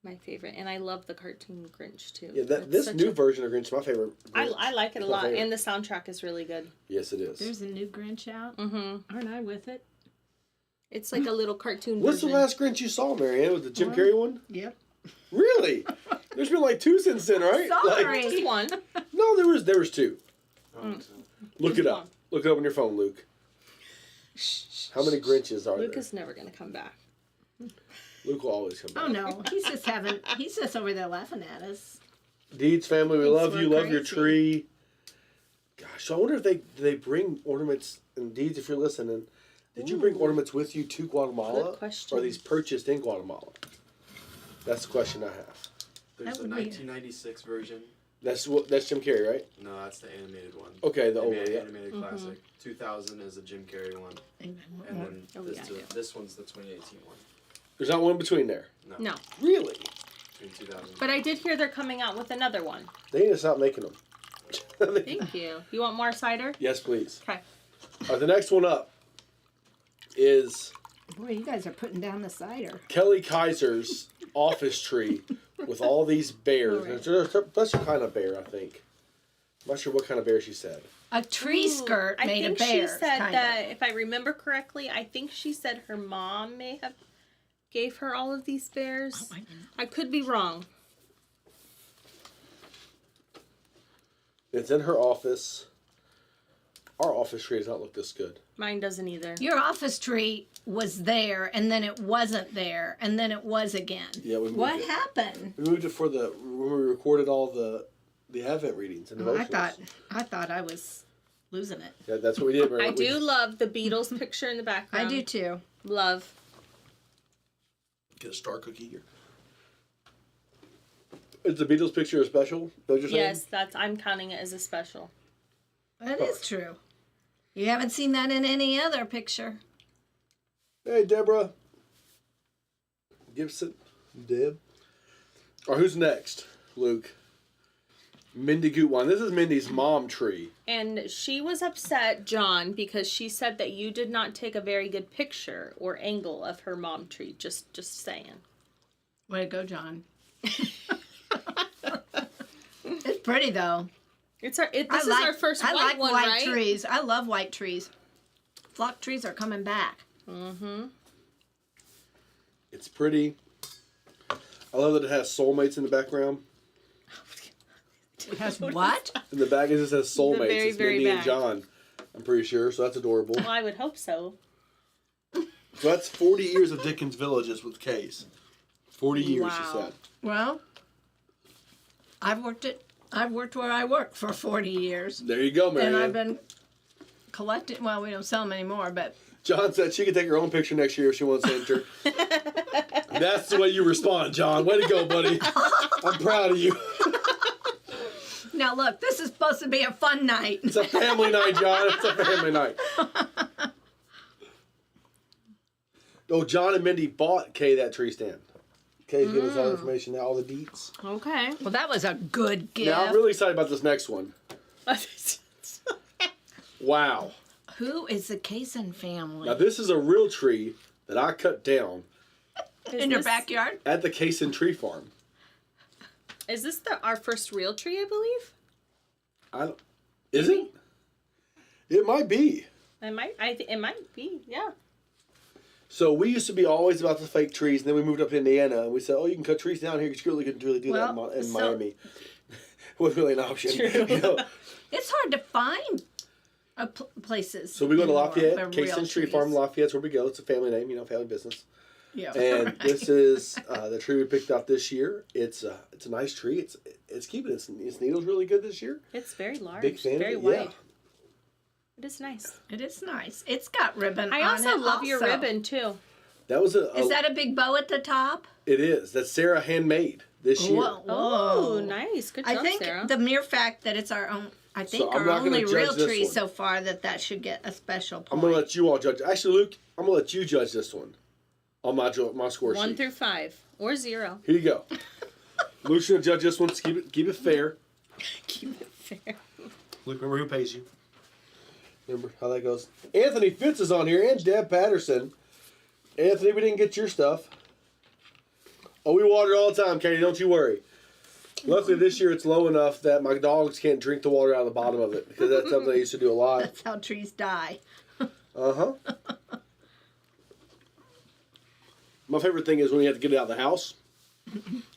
B: My favorite. And I love the cartoon Grinch too.
A: Yeah,
B: It's
A: this
B: such
A: new
B: a-
A: version of Grinch is my favorite. Grinch.
B: I like it a
A: It's my
B: lot.
A: favorite.
B: And the soundtrack is really good.
A: Yes, it is.
C: There's a new Grinch out.
B: Mm-hmm.
C: Aren't I with it?
B: It's like a little cartoon
A: What's
B: version.
A: the last Grinch you saw, Marianne? Was the Jim Carrey one?
C: Yep.
A: Really? There's been like two since then, right?
C: Sorry.
B: Just one.
A: No, there was two.
D: Oh,
A: Look
B: Just
A: it up.
B: one.
A: Look it up on your phone, Luke. How many Grinches are
B: Luke
A: there?
B: is never going to come back.
A: Luke will always come back.
C: Oh no, he's just over there laughing at us.
A: Deeds family, we
C: Thinks
A: love you.
C: we're
A: Love your
C: crazy.
A: tree. Gosh, I wonder if they bring ornaments. And Deeds, if you're listening, did you bring ornaments with you to Guatemala?
B: Good question.
A: Or are these purchased in Guatemala? That's the question I have.
D: There's
C: That
D: a
C: would be-
D: 1996 version.
A: That's Jim Carrey, right?
D: No, that's the animated one.
A: Okay, the
D: They
A: old
D: made
A: one.
D: an
A: Yeah.
D: animated classic. 2000 is a Jim Carrey one, and then
B: Oh,
D: this,
B: yeah, I
D: two-
B: do.
D: this one's the 2018 one.
A: There's not one between there.
B: No.
A: Really?
D: Between 2000.
B: But I did hear they're coming out with another one.
A: They need to stop making them.
B: Thank you. You want more cider?
A: Yes, please.
B: Okay.
A: The next one up is
C: Boy, you guys are putting down the cider.
A: Kelly Kaiser's office tree with all these bears.
C: Alright.
A: There's a special kind of bear, I think. I'm not sure what kind of bear she said.
C: A tree skirt
B: I
C: made
B: think
C: of bears.
B: she said
C: kind
B: that,
C: of.
B: if I remember correctly, I think she said her mom may have gave her all of these bears.
C: Oh,
B: I could be wrong.
A: It's in her office. Our office tree does not look this good.
B: Mine doesn't either.
C: Your office tree was there, and then it wasn't there, and then it was again.
A: Yeah, we moved
C: What
A: it.
C: happened?
A: We moved it for when we recorded all the Advent readings and
C: Oh,
A: devotionals.
C: I thought I was losing it.
A: Yeah, that's what we did.
B: I do love the Beatles picture in the
C: I
B: background.
C: do too.
B: Love.
A: Get a star cookie here. Is the Beatles picture a special? Is that what you're saying?
B: Yes, I'm counting it as a special.
C: That is true. You haven't seen that in any other picture.
A: Hey, Deborah. Gibson. Deb. All right, who's next? Luke. Mindy Gutwein. This is Mindy's mom tree.
B: And she was upset, John, because she said that you did not take a very good picture or angle of her mom tree. Just saying.
C: Way to go, John. It's pretty though.
B: This is our first
C: I
B: white
C: like
B: one,
C: white
B: right?
C: trees. I love white trees. Flock trees are coming back.
B: Mm-hmm.
A: It's pretty. I love that it has soulmates in the background.
C: It has what?
A: In the back, it just says soulmates.
B: very,
A: It's
B: very
A: Mindy and
B: back.
A: John. I'm pretty sure, so that's adorable.
B: Well, I would hope so.
A: So that's 40 years of Dickens Villages with Case. 40 years, she
B: Wow.
A: said.
C: Well, I've worked where I work for 40 years.
A: There you go,
C: And I've
A: man.
C: been collecting, well, we don't sell them anymore, but
A: John said she could take her own picture next year if she wants to enter. That's the way you respond, John. Way to go, buddy. I'm proud of you.
C: now look, this is supposed to be a fun night.
A: It's a family night, John. It's a family night. Oh, John and Mindy bought Kay that tree stand. Kay's giving us all the information now, all the deets.
B: Okay.
C: Well, that was a good gift.
A: Now, I'm really excited about this next one. Wow.
C: Who is the Kaysen family?
A: Now this is a real tree that I cut down
C: In your backyard?
A: at the Kaysen Tree Farm.
B: Is this our first real tree, I believe?
A: I don't, is it? It might be.
B: It might be, yeah.
A: So we used to be always about the fake trees, and then we moved up to Indiana, and we said, "Oh, you can cut trees down here. You really couldn't really do that
C: Well,
A: in
C: so-
A: Miami." Wasn't really an option.
B: True.
A: You know?
C: It's hard to find places.
A: So we go to
C: anymore
A: Lafayette,
C: for real
A: Kaysen Tree
C: trees.
A: Farm. Lafayette's where we go. It's a family name, family business.
C: Yeah.
A: And
C: right.
A: this is the tree we picked out this year. It's a nice tree. It's keeping its needles really good this year.
B: It's very large.
A: Big fan
B: very
A: of it. Yeah.
B: wide. It is nice.
C: It is nice. It's got ribbon
B: I
C: on
B: also
C: it.
B: love your ribbon too.
A: That was
C: Is that a big bow at the top?
A: It is. That's Sarah handmade this year.
C: Whoa.
B: Oh, nice. Good job,
C: I think
B: Sarah.
C: the mere fact that it's our own, I think
A: So I'm
C: our
A: not gonna
C: only
A: judge
C: real
A: this
C: tree
A: one.
C: so far, that should get a special point.
A: I'm gonna let you all judge. Actually, Luke, I'm gonna let you judge this one on my score
B: 1
A: sheet.
B: through 5 or 0.
A: Here you go. Luke's gonna judge this one. So keep it fair.
B: Keep it fair.
A: Luke, remember who pays you. Remember how that goes. Anthony Fitz is on here and Deb Patterson. Anthony, we didn't get your stuff. Oh, we water it all the time, Katie. Don't you worry. Luckily, this year it's low enough that my dogs can't drink the water out of the bottom of it, because that's something I used to do a lot.
C: That's how trees die.
A: Uh-huh. My favorite thing is when you have to get it out of the house.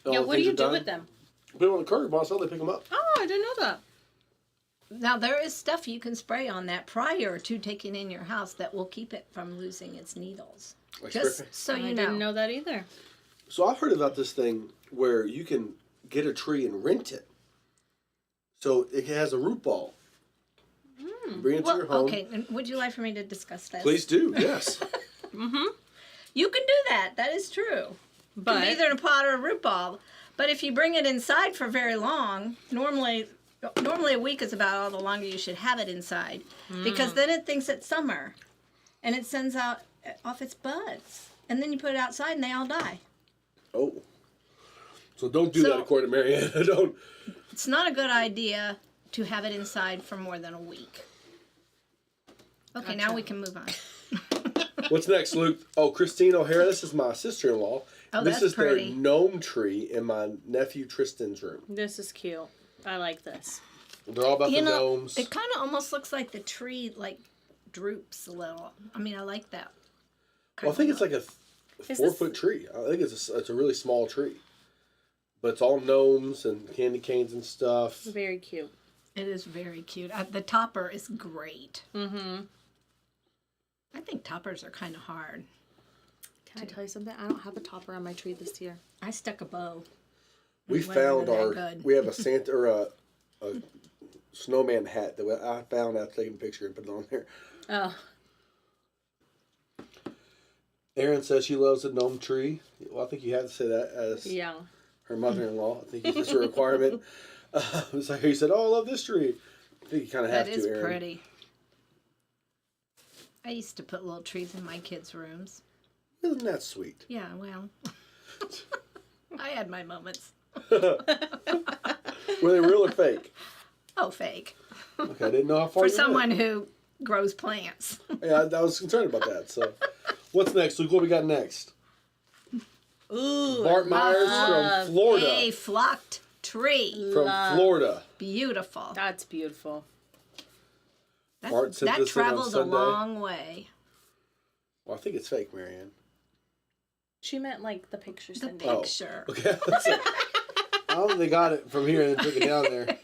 B: Yeah, what do you do with them?
A: Put them on the curb. While they pick them up.
B: Oh, I didn't know that.
C: Now, there is stuff you can spray on that prior to taking in your house that will keep it from losing its needles.
A: Like
C: Just
A: spray paint.
C: so you
B: I didn't know that either.
A: So I've heard about this thing where you can get a tree and rent it. So it has a root ball. Bring it to your
C: Well,
A: home.
C: okay, and would you like for me to discuss this?
A: Please do, yes.
C: You can do that. That is true.
B: But
C: Can be either in a pot or a root ball. But if you bring it inside for very long, normally a week is about all the longer you should have it inside, because then it thinks it's summer, and it sends out off its buds, and then you put it outside and they all die.
A: Oh. So don't do
C: So-
A: that according to Marianne. Don't.
C: It's not a good idea to have it inside for more than a week. Okay, now
B: Gotcha.
C: we can move on.
A: What's next, Luke? Oh, Christine O'Hara. This is my sister-in-law.
C: Oh,
A: This
C: that's
A: is
C: pretty.
A: their gnome tree in my nephew Tristan's room.
B: this is cute. I like this.
A: They're all about
C: You
A: the
C: know,
A: gnomes.
C: it kind of almost looks like the tree droops a little. I mean, I like that.
A: Well, I think it's like a
B: Is
A: 4-foot tree. I think it's a really small tree. But it's all gnomes and candy canes and stuff.
B: Very cute.
C: It is very cute. The topper is great.
B: Mm-hmm.
C: I think toppers are kind of hard.
B: Can I tell you something? I don't have a topper on my tree this year.
C: I stuck a bow.
A: We
C: It wasn't
A: found
C: that
A: our.
C: good.
A: We have a Santa or a snowman hat that I found after taking a picture and put it on there.
B: Oh,
A: Erin says she loves the gnome tree. Well, I think you have to say that as
B: yeah.
A: her mother-in-law. I think it's a requirement. It's like you said, "Oh, I love this tree." I think you kind of have
C: That
A: to,
C: is
A: Erin.
C: pretty. I used to put little trees in my kids' rooms.
A: Isn't that sweet?
C: Yeah, well, I had my moments.
A: Were they real or fake?
C: Oh, fake.
A: Okay, I didn't know how far
C: For
A: you went.
C: someone who grows plants.
A: Yeah, I was concerned about that. So, what's next, Luke? What we got next?
B: Ooh.
A: Bart Myers
B: love
A: from Florida.
C: A flocked tree.
A: From
B: love.
A: Florida.
C: Beautiful.
B: That's beautiful.
A: Bart sent
C: That
A: this in on
C: traveled a
A: Sunday.
C: long way.
A: Well, I think it's fake, Marianne.
B: She meant like the picture
C: The
B: Cindy.
A: Oh.
C: picture.
A: Okay. I don't think they got it from here and then took it down there.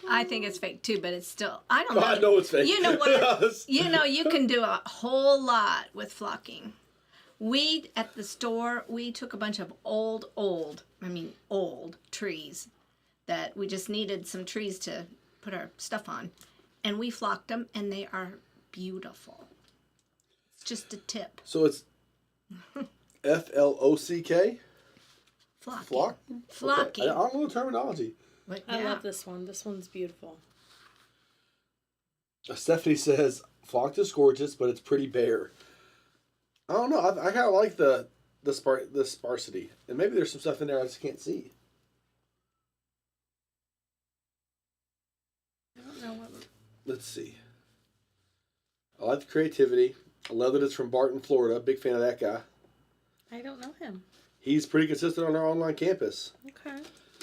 C: I think it's fake too, but it's still. I don't
A: Oh,
C: know.
A: I know it's fake.
C: You know what? You know, you can do a whole lot with flocking. We, at the store, we took a bunch of old trees that we just needed some trees to put our stuff on. And we flocked them, and they are beautiful. It's just a tip.
A: So it's FLOCK?
C: Flocking.
A: Flock?
C: Flocking.
A: Okay. I don't know the terminology.
C: But
B: I
C: yeah.
B: love this one. This one's beautiful.
A: Stephanie says, flocked is gorgeous, but it's pretty bare. I don't know. I kind of like the sparsity. And maybe there's some stuff in there I just can't see. let's see. I like the creativity. I love that it's from Barton, Florida. Big fan of that guy.
B: I don't know him.
A: He's pretty consistent on our online campus.
B: Okay.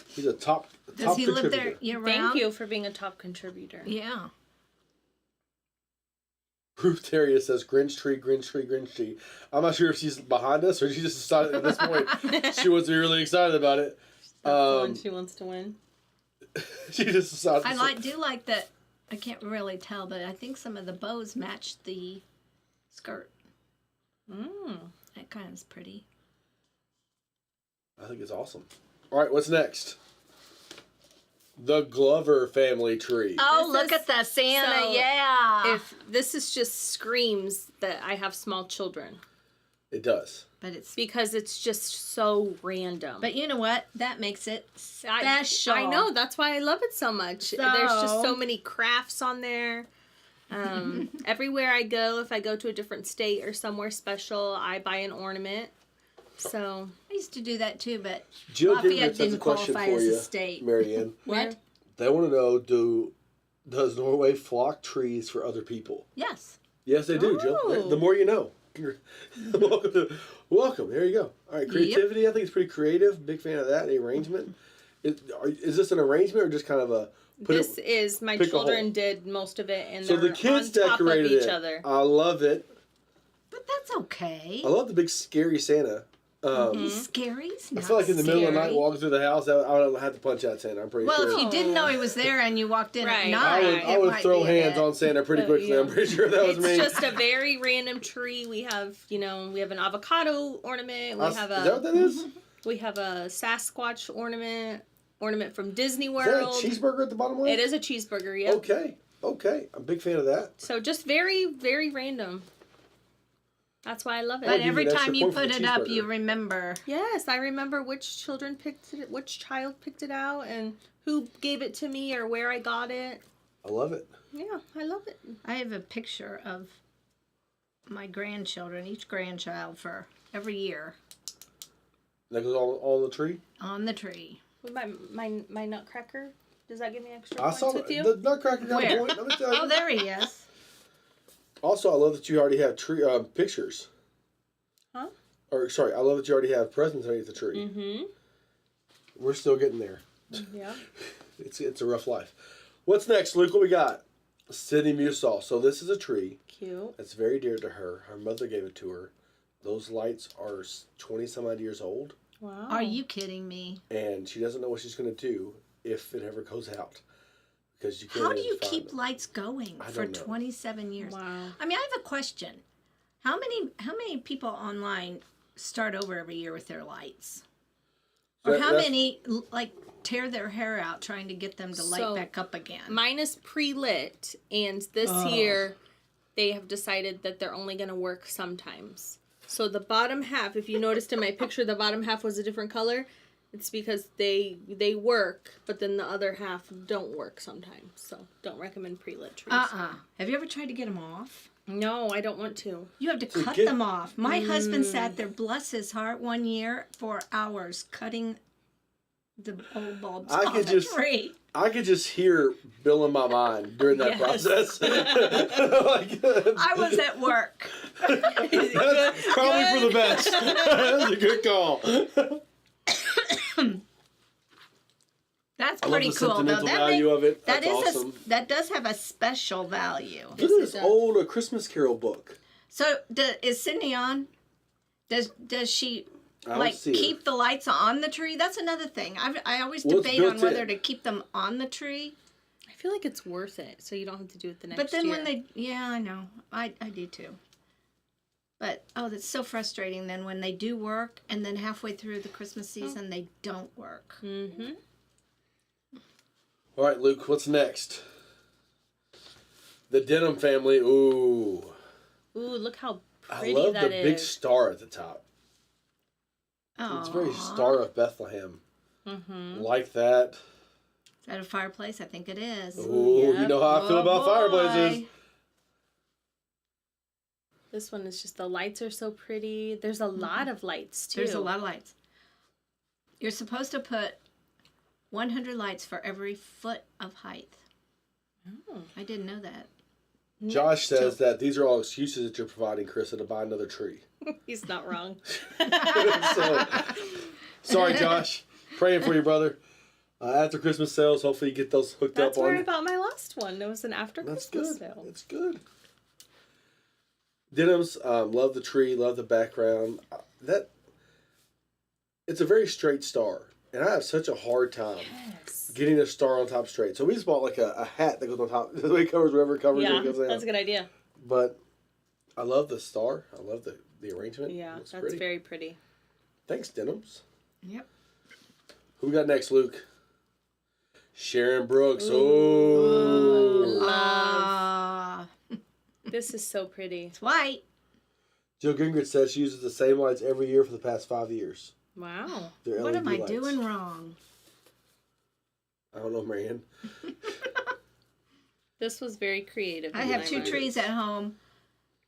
A: He's a top
C: Does he live
A: contributor.
C: there year round?
B: Thank you for being a top contributor.
C: Yeah.
A: Ruth Terrier says Grinch tree, Grinch tree, Grinch tree. I'm not sure if she's behind us or she just decided at this point she wants to be really excited about it.
B: That's the one she wants to win.
A: She just decided.
C: Do like that. I can't really tell, but I think some of the bows match the skirt. That kind of is pretty.
A: I think it's awesome. All right, what's next? The Glover family tree.
C: Oh,
B: This
C: look
B: is-
C: at the Santa!
B: so,
C: Yeah.
B: If this is just screams that I have small children
A: It does.
C: but it's.
B: because it's just so random.
C: But you know what? That makes it
B: I
C: special.
B: know, that's why I love it so much. There's just so many crafts on there. Everywhere I go, if I go to a different state or somewhere special, I buy an ornament. So
C: I used to do that too, but
A: Jill
C: Lafayette
A: Gingrich has a
C: didn't
A: question
C: qualify
A: for
C: as
A: you,
C: a state.
A: Marianne.
C: What?
A: They want to know: does Norway flock trees for other people?
C: Yes.
A: Yes, they do, Jill.
B: Oh.
A: The more you know. Welcome. There you go. All right, creativity. I think it's pretty creative. Big fan of that. The arrangement. Is this an arrangement or just kind of a?
B: my
A: pick a
B: children
A: hole.
B: did most of it, and
A: So
B: they're
A: the kids
B: on top of
A: decorated
B: each
A: it.
B: other.
A: I love it.
C: But that's okay.
A: I love the big scary Santa.
C: Scary's
A: I
C: not
A: feel like in the middle of the night
C: scary.
A: walking through the house, I would have to punch out Santa. I'm pretty
C: Well,
A: sure.
C: if you didn't know he was there and you walked in
B: Right.
C: at night,
A: I
C: it
A: would
C: might
A: throw
C: be a
A: hands
C: bit.
A: on Santa pretty quickly.
B: yeah.
A: I'm pretty sure that was
B: It's
A: me.
B: just a very random tree. We have an avocado ornament.
A: Is that what that is?
B: We have a Sasquatch ornament from Disney
A: Is
B: World.
A: that a cheeseburger at the bottom left?
B: It is a cheeseburger, yep.
A: Okay. I'm a big fan of that.
B: So just very, very random. That's why I love it.
C: But
A: give you
C: every
A: an extra
C: time you
A: point for
C: put
A: the
C: it up,
A: cheeseburger.
C: you remember.
B: Yes, I remember which child picked it out, and who gave it to me, or where I got it.
A: I love it.
B: Yeah, I love it.
C: I have a picture of my grandchildren, each grandchild for every year
A: That goes on the tree.
C: on the tree.
B: With my nutcracker, does that give me extra
A: I
B: points
A: saw
B: with you?
A: the Nutcracker got a
C: Where?
A: point. Let me tell you.
C: Oh, there he is.
A: Also, I love that you already have tree pictures.
B: Huh?
A: Or sorry, I love that you already have presents underneath the tree.
B: Mm-hmm.
A: We're still getting there.
B: Yeah.
A: It's a rough life. What's next, Luke? What we got? Sydney Musall. So this is a tree
B: Cute.
A: that's very dear to her. Her mother gave it to her. Those lights are 20 some odd years old,
B: Wow.
C: Are you kidding me?
A: and she doesn't know what she's going to do if it ever goes out. Because you can't
C: How do
A: even
C: you
A: find
C: keep
A: them.
C: lights going
A: I
C: for
A: don't know.
C: 27 years?
B: Wow.
C: I mean, I have a question. How many people online start over every year with their lights? Or
A: That-
C: how
A: that's-
C: many like tear their hair out trying to get them to light
B: So,
C: back up again?
B: Mine is pre-lit, and this year they have decided that they're only going to work sometimes. So the bottom half, if you noticed in my picture, the bottom half was a different color. It's because they work, but then the other half don't work sometimes. So don't recommend pre-lit trees.
C: Have you ever tried to get them off?
B: No, I don't want to.
C: You have to cut
A: get-
C: them off. My husband sat there, bless his heart, one year for hours cutting the old bulbs
A: I
C: on
A: could
C: the
A: just-
C: tree.
A: I could just hear Bill in my mind during that
B: Yes.
A: process. Like,
C: I was at work.
A: that's probably for the best. That's a good call.
C: That's
A: I love
C: pretty
A: the
C: cool. Though.
A: sentimental value of it.
C: That
A: That's
C: is
A: awesome.
C: that does have a special value.
A: Look at this old A Christmas Carol book.
C: So is Sydney on? Does she
A: I don't
C: like
A: see her.
C: keep the lights on the tree? That's another thing. I always
A: Well, it's
C: debate on
A: built
C: whether
A: in.
C: to keep them on the tree.
B: I feel like it's worth it, so you don't have to do it the next
C: But then
B: year.
C: when I know. I do too. But that's so frustrating then when they do work and then halfway through the Christmas season they don't work.
B: Mm-hmm.
A: All right, Luke, what's next? The Denham family. Ooh.
B: Ooh, look how
A: I
B: pretty
A: love
B: that
A: the
B: is.
A: big star at the top. It's very
C: Aw.
A: Star of Bethlehem.
B: Mm-hmm.
A: Like that.
C: Is that a fireplace? I think it is.
A: Ooh, you
B: Yep.
A: know how I feel
C: Oh,
A: about fireplaces.
C: boy.
B: This one is just the lights are so pretty. There's a lot of lights too.
C: There's a lot of lights. You're supposed to put 100 lights for every foot of height. I didn't know that.
A: Josh says that these are all excuses that you're providing, Carissa, to buy another tree.
B: He's not wrong.
A: So, sorry, Josh. Praying for you, brother. After Christmas sales, hopefully you get those hooked
B: That's
A: up on.
B: where I bought my last one. It was an after
A: That's
B: Christmas
A: good.
B: sale.
A: That's good. Denims, love the tree, love the background. It's a very straight star, and I have such a hard time getting a star on top straight. So we just bought like a hat that goes on top. The way it covers wherever it covers,
B: Yeah,
A: it goes down.
B: that's a good idea.
A: But I love the star. I love the arrangement.
B: Yeah,
A: It's
B: that's
A: pretty.
B: very pretty.
A: Thanks, Denims.
C: Yep.
A: Who we got next, Luke? Sharon Brooks. Oh.
C: Ah,
B: This is so pretty.
C: it's white.
A: Jill Gingrich says she uses the same lights every year for the past 5 years.
B: Wow.
A: They're
C: What
A: LED
C: am I
A: lights.
C: doing wrong?
A: I don't know, Marianne.
B: This was very creative.
C: I
B: of
C: have
B: my
C: 2
B: mom.
C: trees at home,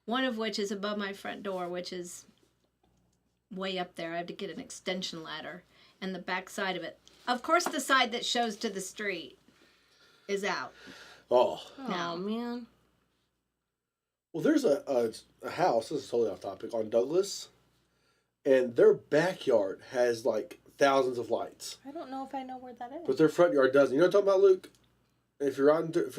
C: one of which is above my front door, which is way up there. I have to get an extension ladder, and the back side of it. Of course, the side that shows to the street is out.
A: Oh.
B: Oh,
C: No.
B: man.
A: Well, there's a house, this is totally off topic, on Douglas, and their backyard has like thousands of lights,
B: I don't know if I know where that is.
A: but their front yard doesn't. You know what I'm talking about, Luke? If you're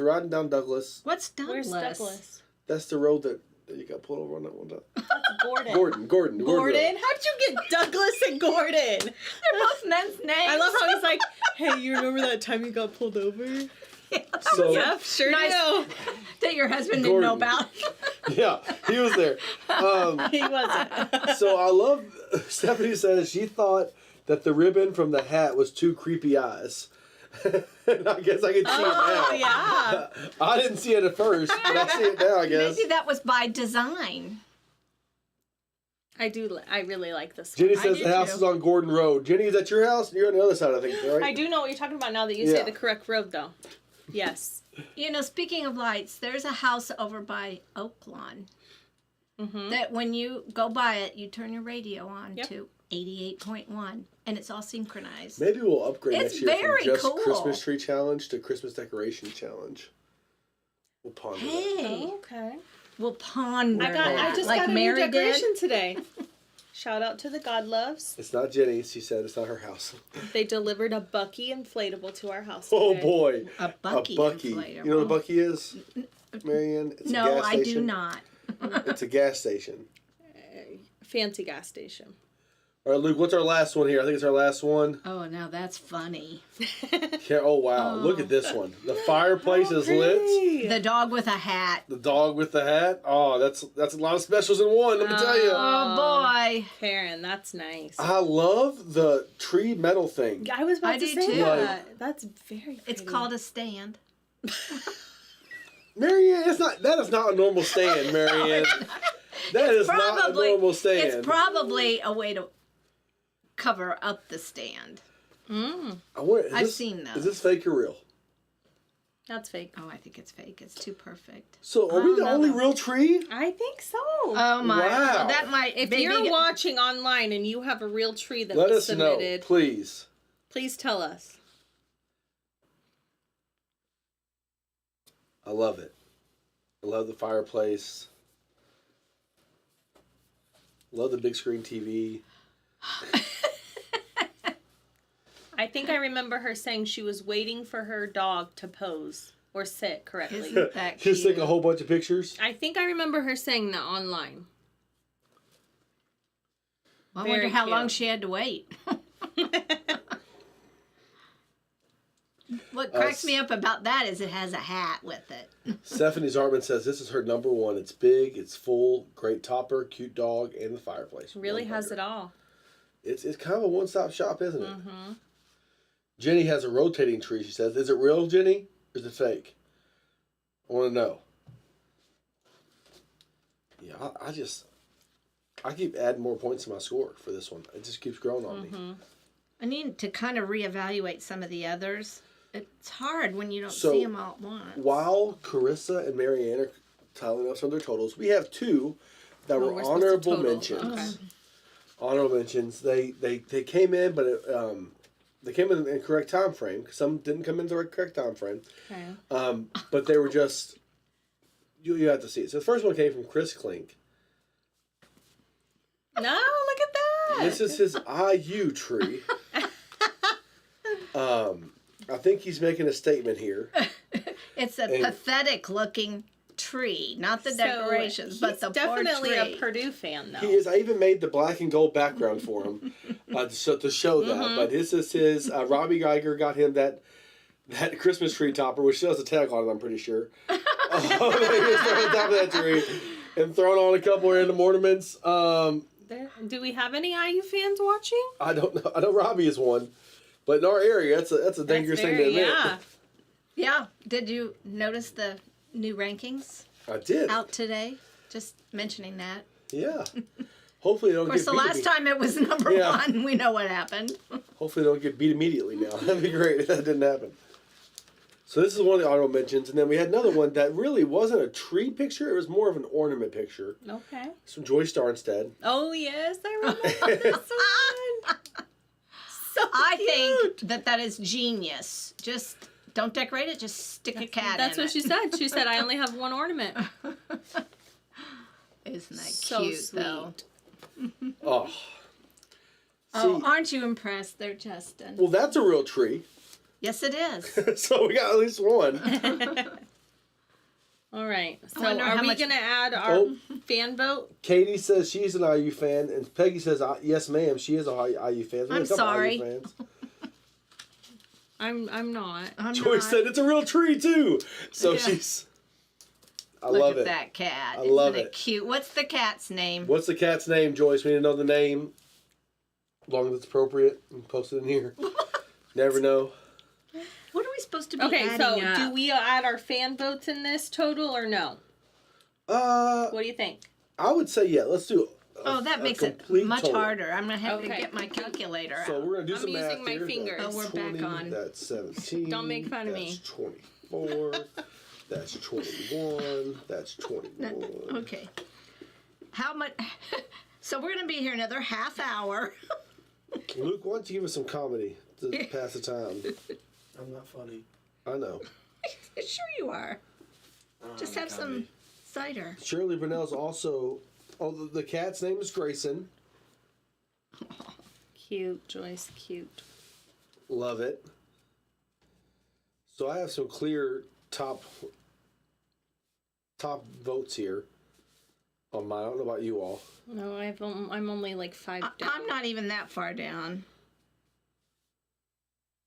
A: riding down Douglas,
C: What's Douglas?
B: Where's Douglas?
A: that's the road that you got pulled over on that one time.
B: That's Gordon.
A: Gordon.
B: Gordon? How'd you get Douglas and Gordon?
C: They're both men's names.
B: I love how he's like, hey, you remember that time you got pulled over?
A: So
B: Yep, sure
C: Nice.
B: do.
C: that your husband didn't know
A: Gordon.
C: about.
A: yeah, he was there.
B: He wasn't.
A: So I love, Stephanie says she thought that the ribbon from the hat was 2 creepy eyes. And I guess I can see it now.
B: Oh, yeah.
A: I didn't see it at first, but I see it now, I guess.
C: Maybe that was by design.
B: I really like this one.
A: Jenny
C: I
A: says
C: do
A: the house
C: too.
A: is on Gordon Road. Jenny, is that your house? You're on the other side, I think, right?
B: I do know what you're talking about now that you
A: Yeah.
B: say the correct road, though. Yes.
C: You know, speaking of lights, there's a house over by Oaklawn
B: Mm-hmm.
C: that when you go by it, you turn your radio on
B: Yep.
C: to 88.1, and it's all synchronized.
A: Maybe we'll upgrade
C: It's
A: next year
C: very
A: from just
C: cool.
A: Christmas tree challenge to Christmas decoration challenge. We'll ponder that.
C: Hey,
B: Okay.
C: we'll ponder
B: I
C: that,
B: just
C: like
B: got a
C: Mary
B: new
C: did.
B: decoration today. Shout out to the God Loves.
A: It's not Jenny's. She said it's not her house.
B: They delivered a Bucky inflatable to our house.
A: Oh
B: today.
A: boy,
C: A Bucky.
A: a Bucky.
C: inflatable.
A: You know what a Bucky is, Marianne? It's
C: No,
A: a gas
C: I
A: station.
C: do not.
A: It's a gas station.
B: Fancy gas station.
A: All right, Luke. What's our last one here? I think it's our last one.
C: Oh, now that's funny.
A: Oh wow! Look at this one. The fireplace is lit.
C: The dog with a hat.
A: The dog with the hat. Oh, that's a lot of specials in one. Let me tell you.
C: Oh boy.
B: Karen, that's nice.
A: I love the tree metal thing.
B: I was about
C: I
B: to
C: do
B: say
C: too.
B: that. That's very pretty.
C: It's called a stand.
A: Marianne, that is not a normal stand, Marianne. That is not a normal stand.
C: It's probably a way to cover up the stand. I've seen those.
A: Is this fake or real?
B: That's fake.
C: Oh, I think it's fake. It's too perfect.
A: So are we the
C: no,
A: only
C: no.
A: real tree?
B: I think so.
C: Oh my!
A: Wow.
C: That might.
B: If
C: maybe
B: you're
C: get-
B: watching online and you have a real tree that
A: Let
B: was
A: us know,
B: submitted,
A: please.
B: please tell us.
A: I love it. I love the fireplace. Love the big screen TV.
B: I think I remember her saying she was waiting for her dog to pose or sit correctly.
C: Isn't that
A: Just take
C: cute?
A: a whole bunch of pictures.
B: I think I remember her saying that online.
C: I
B: Very
C: wonder how long
B: cute.
C: she had to wait. What cracks me up about that is it has a hat with it.
A: Stephanie Zartman says this is her number one. It's big, it's full, great topper, cute dog, and the fireplace.
B: Really
A: One
B: has
A: burger.
B: it all.
A: It's kind of a one-stop shop, isn't it? Jenny has a rotating tree, she says. Is it real, Jenny? Or is it fake? I want to know. Yeah, I keep adding more points to my score for this one. It just keeps growing on me.
C: I need to kind of reevaluate some of the others. It's hard when you don't
A: So,
C: see them all at once.
A: While Carissa and Marianne are telling us on their totals, we have two that
B: Oh,
A: were
B: we're supposed to
A: honorable
B: total.
A: mentions.
B: Okay.
A: Honorable mentions. They came in, but they came in the correct time frame. Some didn't come in the correct time frame.
B: Okay.
A: But they were just you have to see it. So the first one came from Chris Klink.
B: No, look at that.
A: This is his IU tree. I think he's making a statement here.
C: It's a
A: And-
C: pathetic looking tree, not the
B: So,
C: decorations, but the
B: definitely
C: poor tree.
B: a Purdue fan, though.
A: He is. I even made the black and gold background for him to show that. But this is his. Robbie Geiger got him that Christmas tree topper, which still has a tag on it. I'm pretty sure. He was on top of that tree and throwing on a couple random ornaments.
B: Do we have any IU fans watching?
A: I don't know. I know Robbie is one, but in our area, that's a dangerous thing to admit.
B: Yeah.
C: Yeah. Did you notice the new rankings
A: I did.
C: out today? Just mentioning that.
A: Yeah. Hopefully they don't
C: Of course,
A: get
C: the
A: beat.
C: last time it was number
A: Yeah.
C: one, we know what happened.
A: Hopefully they don't get beat immediately now. That'd be great if that didn't happen. So this is one of the honorable mentions, and then we had another one that really wasn't a tree picture; it was more of an ornament picture.
B: Okay.
A: It's from Joyce Darnstead.
B: Oh, yes, I remember this one. So
C: I
B: cute.
C: think that is genius. Just don't decorate it. Just stick a cat
B: That's
C: in
B: what she said. She said, I only have one ornament.
C: Isn't that
B: So
C: cute,
B: sweet.
C: though?
A: Oh.
C: Oh,
A: See,
C: aren't you impressed there, Justin?
A: well, that's a real tree.
C: Yes, it is.
A: So we got at least one.
B: All right. So
C: wonder
B: are
C: how
B: we
C: much-
B: going to add our
A: Oh.
B: fan vote?
A: Katie says she's an IU fan, and Peggy says, yes, ma'am, she is a IU fan. We have
C: I'm
A: a couple
C: sorry.
A: IU fans.
B: I'm not.
C: I'm
A: Joyce
C: not.
A: said it's a real tree, too. So
C: Yeah.
A: she's... I
C: Look
A: love
C: at
A: it.
C: that cat.
A: I love
C: Isn't
A: it.
C: Cute. What's the cat's name?
A: What's the cat's name, Joyce? We need to know the name. As long as it's appropriate. And post it in here. Never know.
C: What are we supposed to be
B: Okay,
C: adding
B: so
C: up?
B: do we add our fan votes in this total or no? What do you think?
A: I would say yeah. Let's do.
C: Oh, that makes it
A: complete
C: much
A: total.
C: harder. I'm gonna have to
B: Okay.
C: get my calculator
A: So
C: out.
A: we're gonna do
B: I'm
A: some math
B: using my
A: here.
B: fingers.
A: That's
C: Oh, we're back
A: 20,
C: on.
A: That's 17.
B: Don't make fun of me.
A: That's 24. That's 21. That's 21.
C: Okay. How much? So we're gonna be here another half hour.
A: Luke, why don't you give us some comedy to pass the time?
D: I'm not funny.
A: I know.
C: Sure you are. Just have some cider.
A: Shirley Brunell's also. Oh, the cat's name is Grayson.
B: Cute, Joyce, cute.
A: Love it. So I have some clear top votes here on mine. I don't know about you all.
B: No, I'm only like 5 down.
C: I'm not even that far down.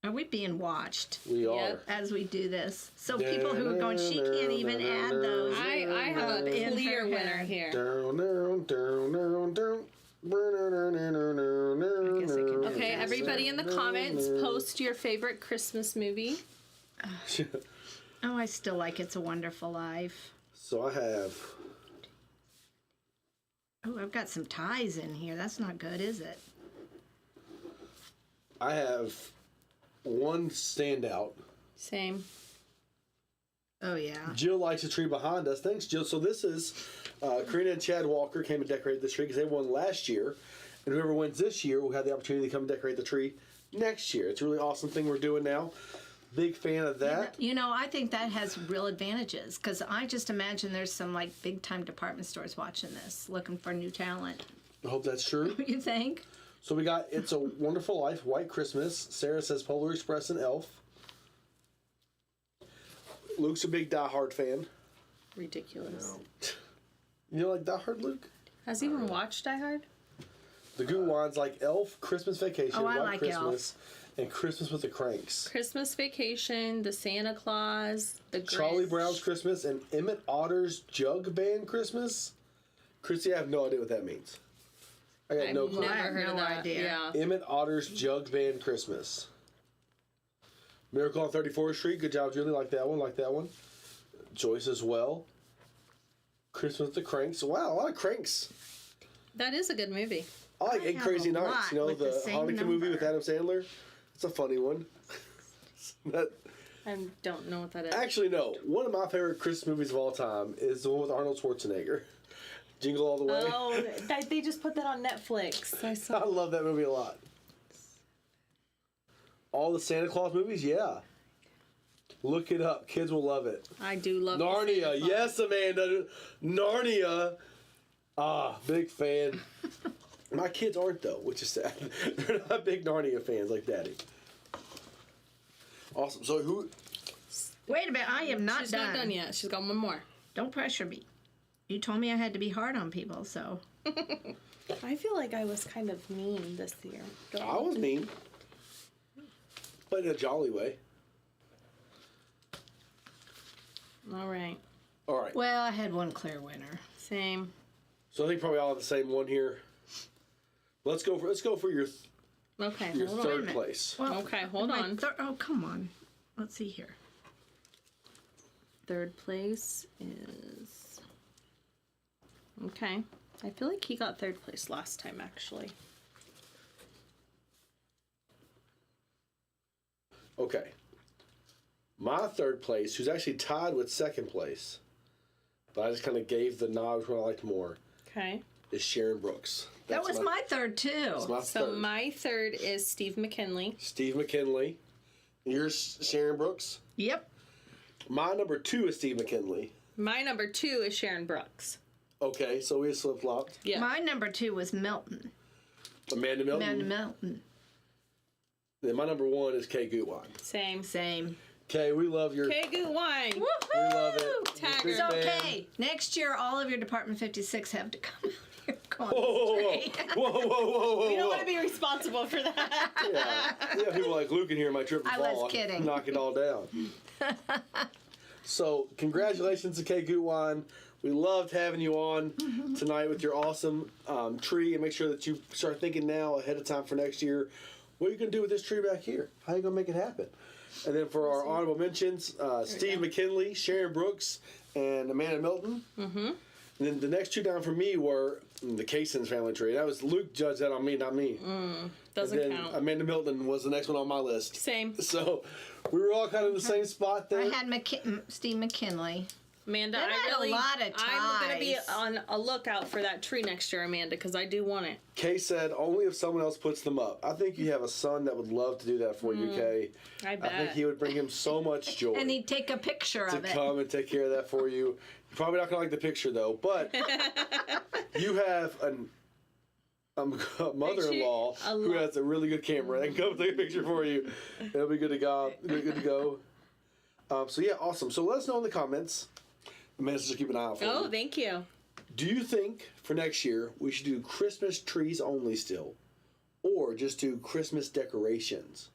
C: Are we being watched
A: We
B: Yep.
A: are.
C: as we do this? So people who are going, she can't even add those.
B: I have
C: in
B: a
C: her
B: clear winner
C: head.
B: here.
A: Down, down, down, down, down.
C: guess I can do
B: Okay,
C: that.
B: everybody in the comments, post your favorite Christmas movie.
C: Oh, I still like It's a Wonderful Life.
A: So I have.
C: Oh, I've got some ties in here. That's not good, is it?
A: I have one standout.
B: Same.
C: Oh, yeah.
A: Jill likes the tree behind us. Thanks, Jill. So this is Karina and Chad Walker came and decorated this tree because they won last year. And whoever wins this year will have the opportunity to come and decorate the tree next year. It's a really awesome thing we're doing now. Big fan of that.
C: You know, I think that has real advantages because I just imagine there's some like big time department stores watching this, looking for new talent.
A: I hope that's true.
C: You think?
A: So we got It's a Wonderful Life, White Christmas. Sarah says Polar Express and Elf. Luke's a big Die Hard fan.
B: Ridiculous.
A: You like Die Hard, Luke?
B: Has he even watched Die Hard?
A: The Goo Wands like Elf, Christmas Vacation,
C: Oh, I
A: White
C: like
A: Christmas, and Christmas with the Cranks.
B: Christmas Vacation, The Santa Claus, The Grinch.
A: Charlie Brown's Christmas and Emmett Otter's Jug Band Christmas. Chrissy, I have no idea what that means. I got no
B: I've
A: clue.
B: never
C: I have
B: heard of
C: no
B: that.
C: idea.
B: Yeah.
A: Emmett Otter's Jug Band Christmas. Miracle on 34th Street. Good job, Julie. Like that one. Like that one. Joyce as well. Christmas with the Cranks. Wow, a lot of Cranks.
B: That is a good movie.
A: I like
C: I
A: Eight
C: have
A: Crazy
C: a
A: Nights.
C: lot
A: You know,
C: with
A: the
C: the same
A: Hanukkah movie with
C: number.
A: Adam Sandler. It's a funny one. That,
B: I don't know what that is.
A: actually, no. One of my favorite Christmas movies of all time is the one with Arnold Schwarzenegger. Jingle All the Way.
B: Oh, they just put that on Netflix. I saw.
A: I love that movie a lot. All the Santa Claus movies, yeah. Look it up. Kids will love it.
B: I do love the
A: Narnia,
B: Santa Claus.
A: yes, Amanda. Narnia. Ah, big fan. My kids aren't, though, which is sad. They're not big Narnia fans like Daddy. Awesome. So who...
C: Wait a minute, I am not
B: She's
C: done.
B: not done yet. She's got one more.
C: Don't pressure me. You told me I had to be hard on people, so.
B: I feel like I was kind of mean this year.
A: I was mean. But in a jolly way.
B: All right.
A: All right.
C: Well, I had one clear winner.
B: Same.
A: So I think probably all have the same one here. Let's go for your
B: Okay.
A: your
B: Hold on.
A: third
C: minute.
A: place.
C: Well,
B: Okay, hold
C: my
B: on.
C: Oh, come on. Let's see here.
B: Third place is. Okay. I feel like he got third place last time, actually.
A: Okay. My third place, who's actually tied with second place, but I just kind of gave the nod which one I liked more,
B: Okay.
A: is Sharon Brooks.
C: That was my third, too.
A: That's my
B: So
A: third.
B: my third is Steve McKinley.
A: Steve McKinley. Yours, Sharon Brooks.
C: Yep.
A: My number 2 is Steve McKinley.
B: My number 2 is Sharon Brooks.
A: Okay, so we flip flopped.
B: Yeah.
C: My number 2 was Milton.
A: Amanda Milton.
C: Amanda Milton.
A: Then my number 1 is Kay Gutwein.
B: Same.
C: Same.
A: Kay, we love your.
B: Okay, good wine.
C: Woohoo!
A: We love it.
B: Tag
A: Big
B: her.
C: It's
A: fan.
C: okay. Next year, all of your Department 56 have to come out here and go on
A: Whoa, whoa,
C: the
A: whoa,
C: street.
A: whoa, whoa, whoa, whoa!
B: We don't want to be responsible for that.
A: Yeah, people like Luke in here might trip and
C: I
A: fall.
C: was kidding.
A: Knock it all down. So, congratulations to Kay Gutwein. We loved having you on tonight with your awesome tree. And make sure that you start thinking now ahead of time for next year. What are you going to do with this tree back here? How are you going to make it happen? And then for our honorable mentions, Steve McKinley, Sharon Brooks, and Amanda Milton. Mm-hmm. And then the next 2 down for me were the Caissons family tree. That was Luke judged that on me, not me.
B: Doesn't
A: and then
B: count.
A: Amanda Milton was the next one on my list.
B: Same.
A: So we were all kind of in the same spot there.
C: I had Steve McKinley.
B: Amanda,
C: That had a lot of
B: I'm going to be
C: ties.
B: on a lookout for that tree next year, Amanda, because I do want it.
A: Kay said only if someone else puts them up. I think you have a son that would love to do that for you, Kay.
B: I bet.
A: I think he would bring him so much joy
C: And heuld take a picture
A: to
C: of it.
A: come and take care of that for you. You're probably not going to like the picture, though. But you have a mother-in-law who has a really good camera that can come take a picture for you. It'll be good to go. Good to go. So, yeah, awesome. So let us know in the comments. Amanda's just keep an eye out for
B: Oh,
A: you.
B: thank you.
A: Do you think for next year we should do Christmas trees only still, or just do Christmas decorations?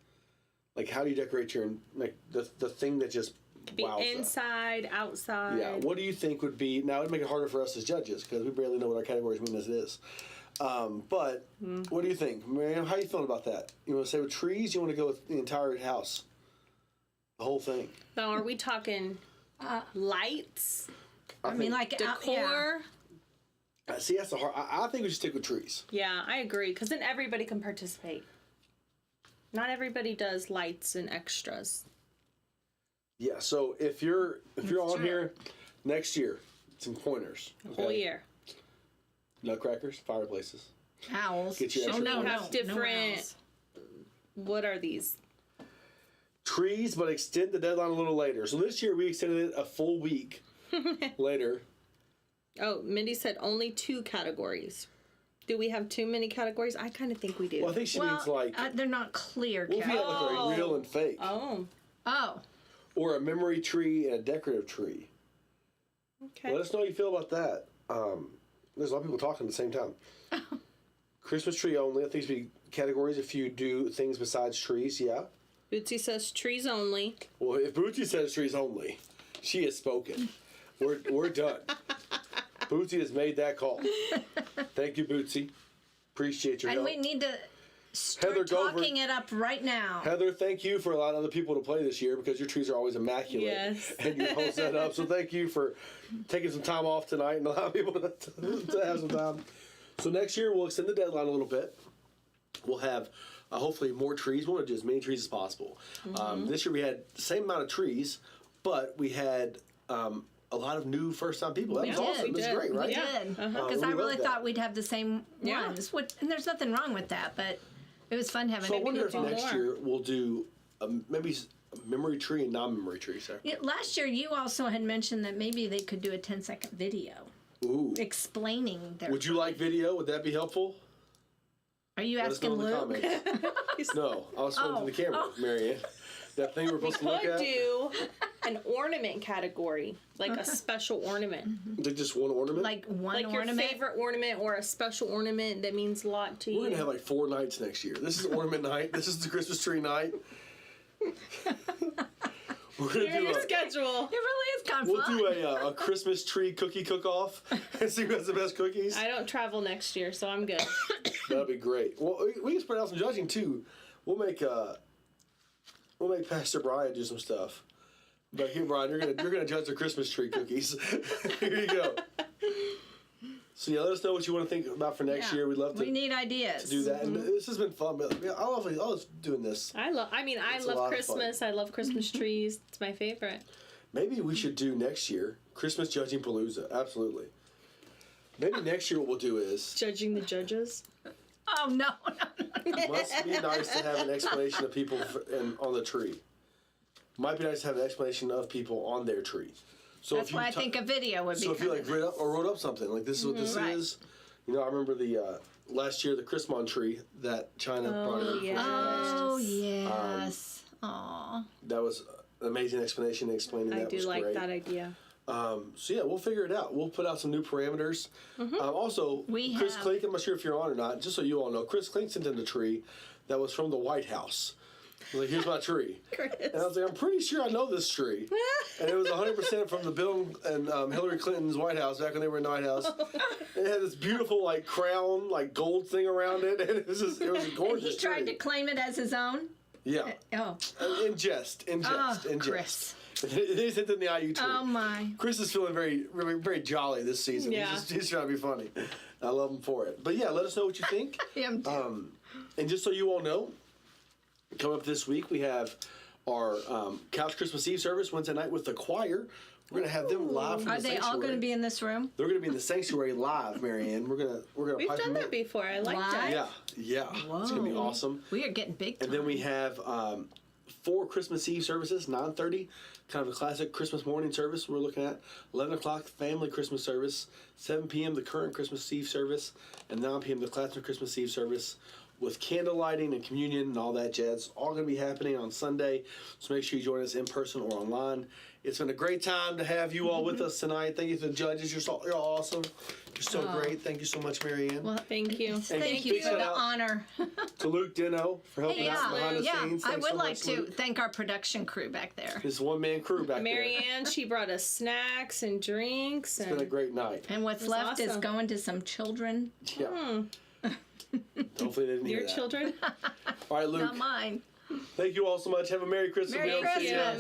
A: Like, how do you decorate your like the thing that just
B: Be
A: wows us?
B: inside, outside.
A: Yeah. What do you think would be? Now it'd make it harder for us as judges because we barely know what our categories mean as it is. But what do you think, Miriam? How are you feeling about that? You want to say with trees? You want to go with the entire house, the whole thing?
B: Now, are we talking lights,
C: I mean, like
B: decor?
C: yeah.
A: See, that's the hard. I think we should stick with trees.
B: Yeah, I agree, because then everybody can participate. Not everybody does lights and extras.
A: Yeah. So if you're on
C: true.
A: here next year, some pointers.
B: The whole year.
A: Nutcrackers, fireplaces.
C: Owls.
A: Get your
C: Oh,
A: extra
C: no,
A: points.
C: no,
B: Have different-
C: owls.
B: What are these?
A: Trees, but extend the deadline a little later. So this year we extended it a full week later.
B: Oh, Mindy said only 2 categories. Do we have too many categories? I kind of think we do.
A: Well, I think she
C: Well,
A: means like,
C: they're not clear.
A: what if you had like a
B: Oh.
A: real and fake?
B: Oh,
C: Oh,
A: Or a memory tree and a decorative tree.
B: okay.
A: Let us know how you feel about that. There's a lot of people talking at the same time. Christmas tree only. I think it should be categories if you do things besides trees, yeah.
B: Bootsy says trees only.
A: Well, if Bootsy says trees only, she has spoken. We're done. Bootsy has made that call. Thank you, Bootsy. Appreciate your
C: and
A: help.
C: we need to start
A: Heather Gover-
C: talking it up right now.
A: Heather, thank you for allowing other people to play this year because your trees are always immaculate.
B: Yes.
A: And you're all set up. So thank you for taking some time off tonight and allowing people to have some time. So next year we'll extend the deadline a little bit. We'll have hopefully more trees. We want to do as many trees as possible. This year we had the same amount of trees, but we had a lot of new first-time people. That was
B: did,
A: awesome.
B: we
A: This is
B: did.
A: great, right?
C: We
B: Yeah.
C: did.
B: Uh-huh.
C: Because
A: We
C: I really
A: love that.
C: thought we'd have the same
B: Yeah.
C: ones. And there's nothing wrong with that, but It was fun having
A: So I
C: it.
A: wonder if
B: do
A: next
B: more.
A: year we'll do maybe a memory tree and non-memory tree. So.
C: Yeah, last year, you also had mentioned that maybe they could do a 10-second video
A: Ooh.
C: explaining their.
A: Would you like video? Would that be helpful?
C: Are you
A: Let us know
C: asking
A: in the
C: Luke?
A: comments. No, I was pointing
C: Oh,
A: to the camera,
C: oh.
A: Marianne. That thing we're supposed to look
B: Could
A: at.
B: do an ornament category, like a special ornament.
A: Is it just one ornament?
C: Like one
B: Like your
C: ornament?
B: favorite ornament or a special ornament that means a lot to
A: We're
B: you.
A: gonna have like 4 nights next year. This is ornament night. This is the Christmas tree night. We're gonna
B: You're in
A: do
B: your
A: a.
B: schedule.
C: It really is kind of
A: We'll
C: fun.
A: do a Christmas tree cookie cook-off and see who has the best cookies.
B: I don't travel next year, so I'm good.
A: That'd be great. Well, we can spread out some judging too. We'll make Pastor Brian do some stuff. But here, Brian, you're gonna judge the Christmas tree cookies. Here you go. So yeah, let us know what you want to think about for next
C: Yeah.
A: year. We'd love to
C: We need ideas.
A: do that. And this has been fun. But I love doing this.
B: I
A: It's
B: love
A: a lot
B: love
A: of
B: Christmas. I love Christmas trees. It's my favorite.
A: Maybe we should do next year Christmas judging Palooza. Absolutely. Maybe next year what we'll do is
B: Judging the judges.
C: Oh, no.
A: it must be nice to have an explanation of people on the tree. Might be nice to have an explanation of people on their tree. So
C: That's why I think a video would be
A: So if you
C: kind
A: like wrote up something like this is what this
C: Right.
A: is. You know, I remember the last year the Christmas tree that China brought in.
B: yeah.
C: Oh, yes. Aw.
A: That was an amazing explanation explaining
B: I
A: that
B: do
A: was
B: like
A: great.
B: that idea.
A: So yeah, we'll figure it out. We'll put out some new parameters. Also,
C: We
A: Chris
C: have-
A: Klink, I'm not sure if you're on or not, just so you all know, Chris Klink sent in a tree that was from the White House. He was like, here's my tree.
B: Chris.
A: And I was like, I'm pretty sure I know this tree. And it was 100% from the Bill and Hillary Clinton's White House back when they were in the White House. It had this beautiful like crown, like gold thing around it. And it was a
C: And
A: gorgeous
C: he tried
A: tree.
C: to claim it as his own?
A: Yeah.
C: Oh.
A: In jest.
C: Oh,
A: In
C: Chris.
A: jest. They sent in the IU tree.
C: Oh, my.
A: Chris is feeling very, very jolly this season.
B: Yeah.
A: He's trying to be funny. I love him for it. But yeah, let us know what you think.
C: Him too.
A: And just so you all know, coming up this week we have our Couch Christmas Eve service Wednesday night with the choir. We're gonna have them live from
C: Are
A: the
C: they all
A: sanctuary.
C: going to be in this room?
A: They're gonna be in the sanctuary live, Marianne. We're gonna
B: We've
A: pipe
B: done
A: them
B: that
A: in.
B: before. I like
C: Live?
B: that.
A: Yeah. It's gonna be
C: Whoa.
A: awesome.
C: We are getting big time.
A: And then we have 4 Christmas Eve services, 9:30, kind of a classic Christmas morning service we're looking at. 11 o'clock, family Christmas service. 7 p.m., the current Christmas Eve service. And 9 p.m., the classic Christmas Eve service with candle lighting and communion and all that jazz. All going to be happening on Sunday. So make sure you join us in person or online. It's been a great time to have you all with us tonight. Thank you to the judges. You're awesome. You're so great. Thank you so much, Marianne.
C: Well,
B: Thank you.
C: thank
A: big
C: you for
A: shout
C: the
A: out
C: honor.
A: to Luke Dino for helping out behind the
C: Yeah,
A: scenes.
C: I
A: Thanks
C: would
A: so
C: like
A: much,
C: to
A: Luke.
C: thank our production crew back there.
A: This one-man crew back there.
B: Marianne, she brought us snacks and drinks.
A: It's been a great night.
C: And what's
B: That's
C: left is
B: awesome.
C: going to some children.
A: Yeah. Hopefully they didn't hear
B: Your
A: that.
B: children?
A: All right, Luke.
C: Not mine.
A: Thank you all so much. Have a Merry Christmas.
C: Merry
A: We don't see ya.
C: Christmas.